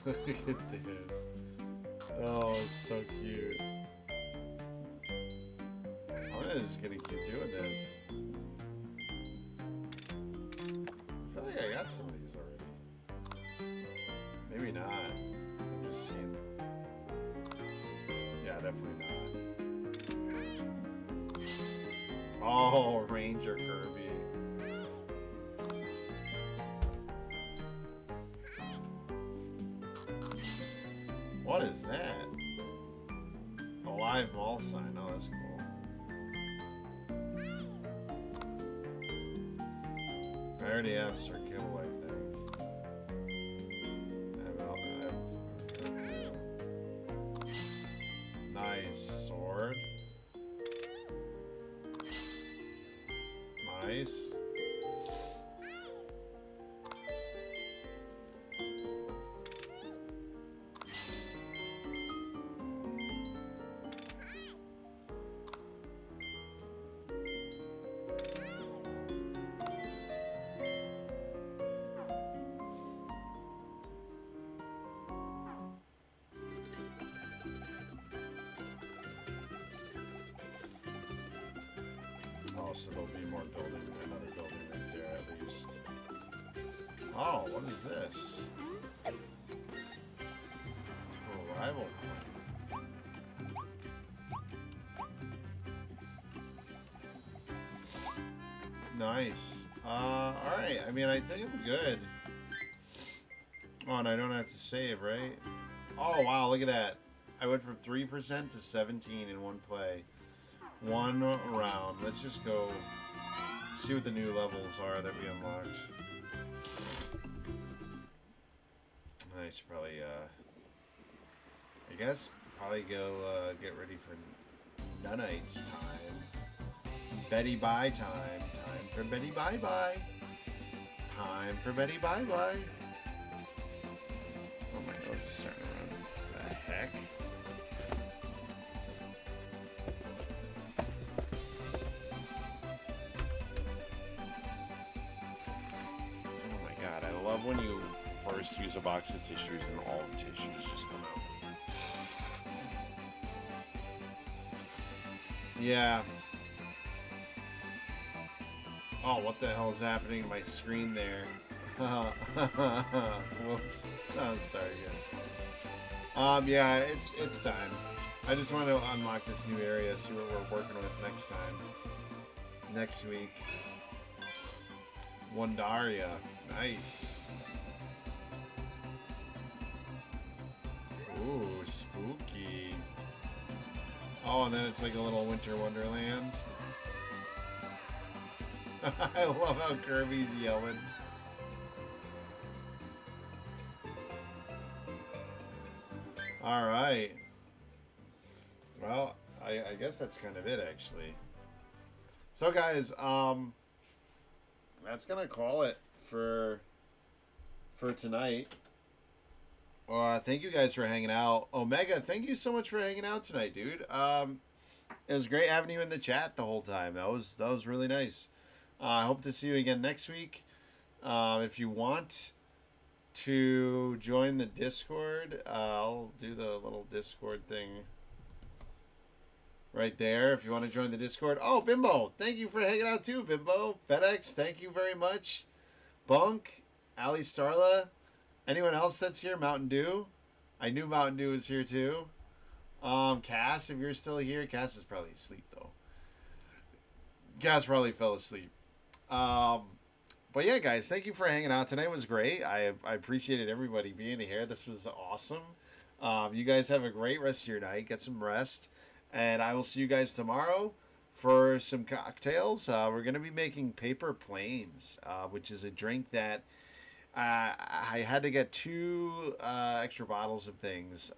Look at this. Oh, it's so cute. I'm just gonna keep doing this. I feel like I got some of these already. Maybe not. I'm just seeing. Yeah, definitely not. Oh, Ranger Kirby. What is that? A live mall sign. Oh, that's cool. I already have Sir Kibble, I think. Nice sword. Nice. Oh, so there'll be more building, another building right there at least. Oh, what is this? Oh, rival. Nice. Alright, I mean, I think I'm good. Oh, and I don't have to save, right? Oh, wow, look at that. I went from 3% to 17 in one play. One round. Let's just go see what the new levels are that we unlocked. I should probably, I guess, probably go, get ready for Nunite's time. Betty Bye time. Time for Betty Bye Bye. Time for Betty Bye Bye. Oh, it's starting to run. What the heck? Oh my god, I love when you first use a box of tissues and all the tissues just come out. Yeah. Oh, what the hell is happening to my screen there? Whoops. Oh, sorry, guys. Yeah, it's time. I just want to unlock this new area, see what we're working with next time. Next week. Wandaria. Nice. Ooh, spooky. Oh, and then it's like a little winter wonderland. I love how Kirby's yelling. Alright. Well, I guess that's kind of it, actually. So, guys, that's gonna call it for tonight. Thank you guys for hanging out. Omega, thank you so much for hanging out tonight, dude. It was great having you in the chat the whole time. That was really nice. I hope to see you again next week. If you want to join the Discord, I'll do the little Discord thing right there. If you want to join the Discord. Oh, Bimbo, thank you for hanging out too, Bimbo. FedEx, thank you very much. Bunk, Ali Starla. Anyone else that's here? Mountain Dew. I knew Mountain Dew was here too. Cass, if you're still here. Cass is probably asleep though. Cass probably fell asleep. But yeah, guys, thank you for hanging out tonight. It was great. I appreciated everybody being here. This was awesome. You guys have a great rest of your night. Get some rest. And I will see you guys tomorrow for some cocktails. We're going to be making paper planes, which is a drink that I had to get 2 extra bottles of things.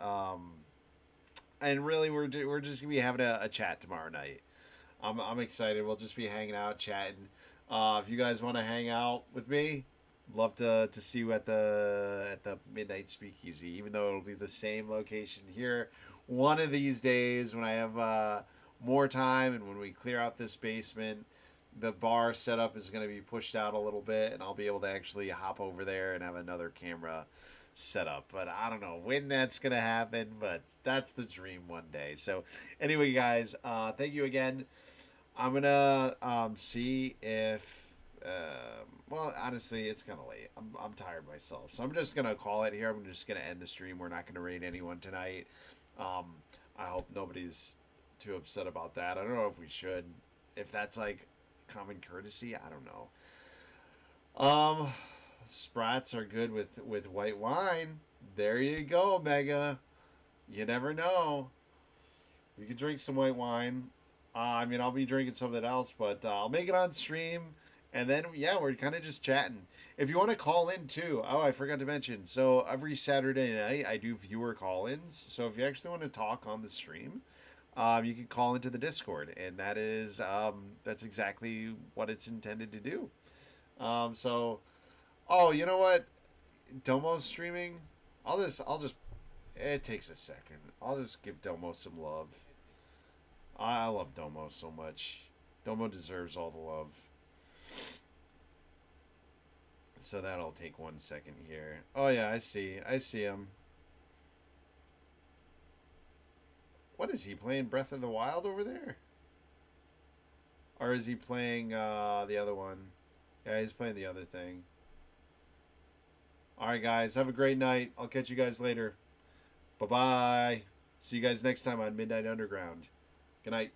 And really, we're just going to be having a chat tomorrow night. I'm excited. We'll just be hanging out, chatting. If you guys want to hang out with me, love to see you at the Midnight Speakeasy. Even though it'll be the same location here, one of these days when I have more time and when we clear out this basement, the bar setup is going to be pushed out a little bit, and I'll be able to actually hop over there and have another camera set up. But I don't know when that's going to happen, but that's the dream one day. So anyway, guys, thank you again. I'm gonna see if well, honestly, it's kind of late. I'm tired myself, so I'm just gonna call it here. I'm just gonna end the stream. We're not gonna raid anyone tonight. I hope nobody's too upset about that. I don't know if we should, if that's like common courtesy. I don't know. Sprats are good with white wine. There you go, Mega. You never know. We could drink some white wine. I mean, I'll be drinking something else, but I'll make it on stream. And then, yeah, we're kind of just chatting. If you want to call in, too. Oh, I forgot to mention. So, every Saturday night, I do viewer call-ins. So, if you actually want to talk on the stream, you can call into the Discord. And that is, that's exactly what it's intended to do. So, oh, you know what? Domo's streaming. I'll just, it takes a second. I'll just give Domo some love. I love Domo so much. Domo deserves all the love. So that'll take 1 second here. Oh yeah, I see him. What is he playing? Breath of the Wild over there? Or is he playing the other one? Yeah, he's playing the other thing. Alright guys, have a great night. I'll catch you guys later. Bye-bye. See you guys next time on Midnight Underground. Good night.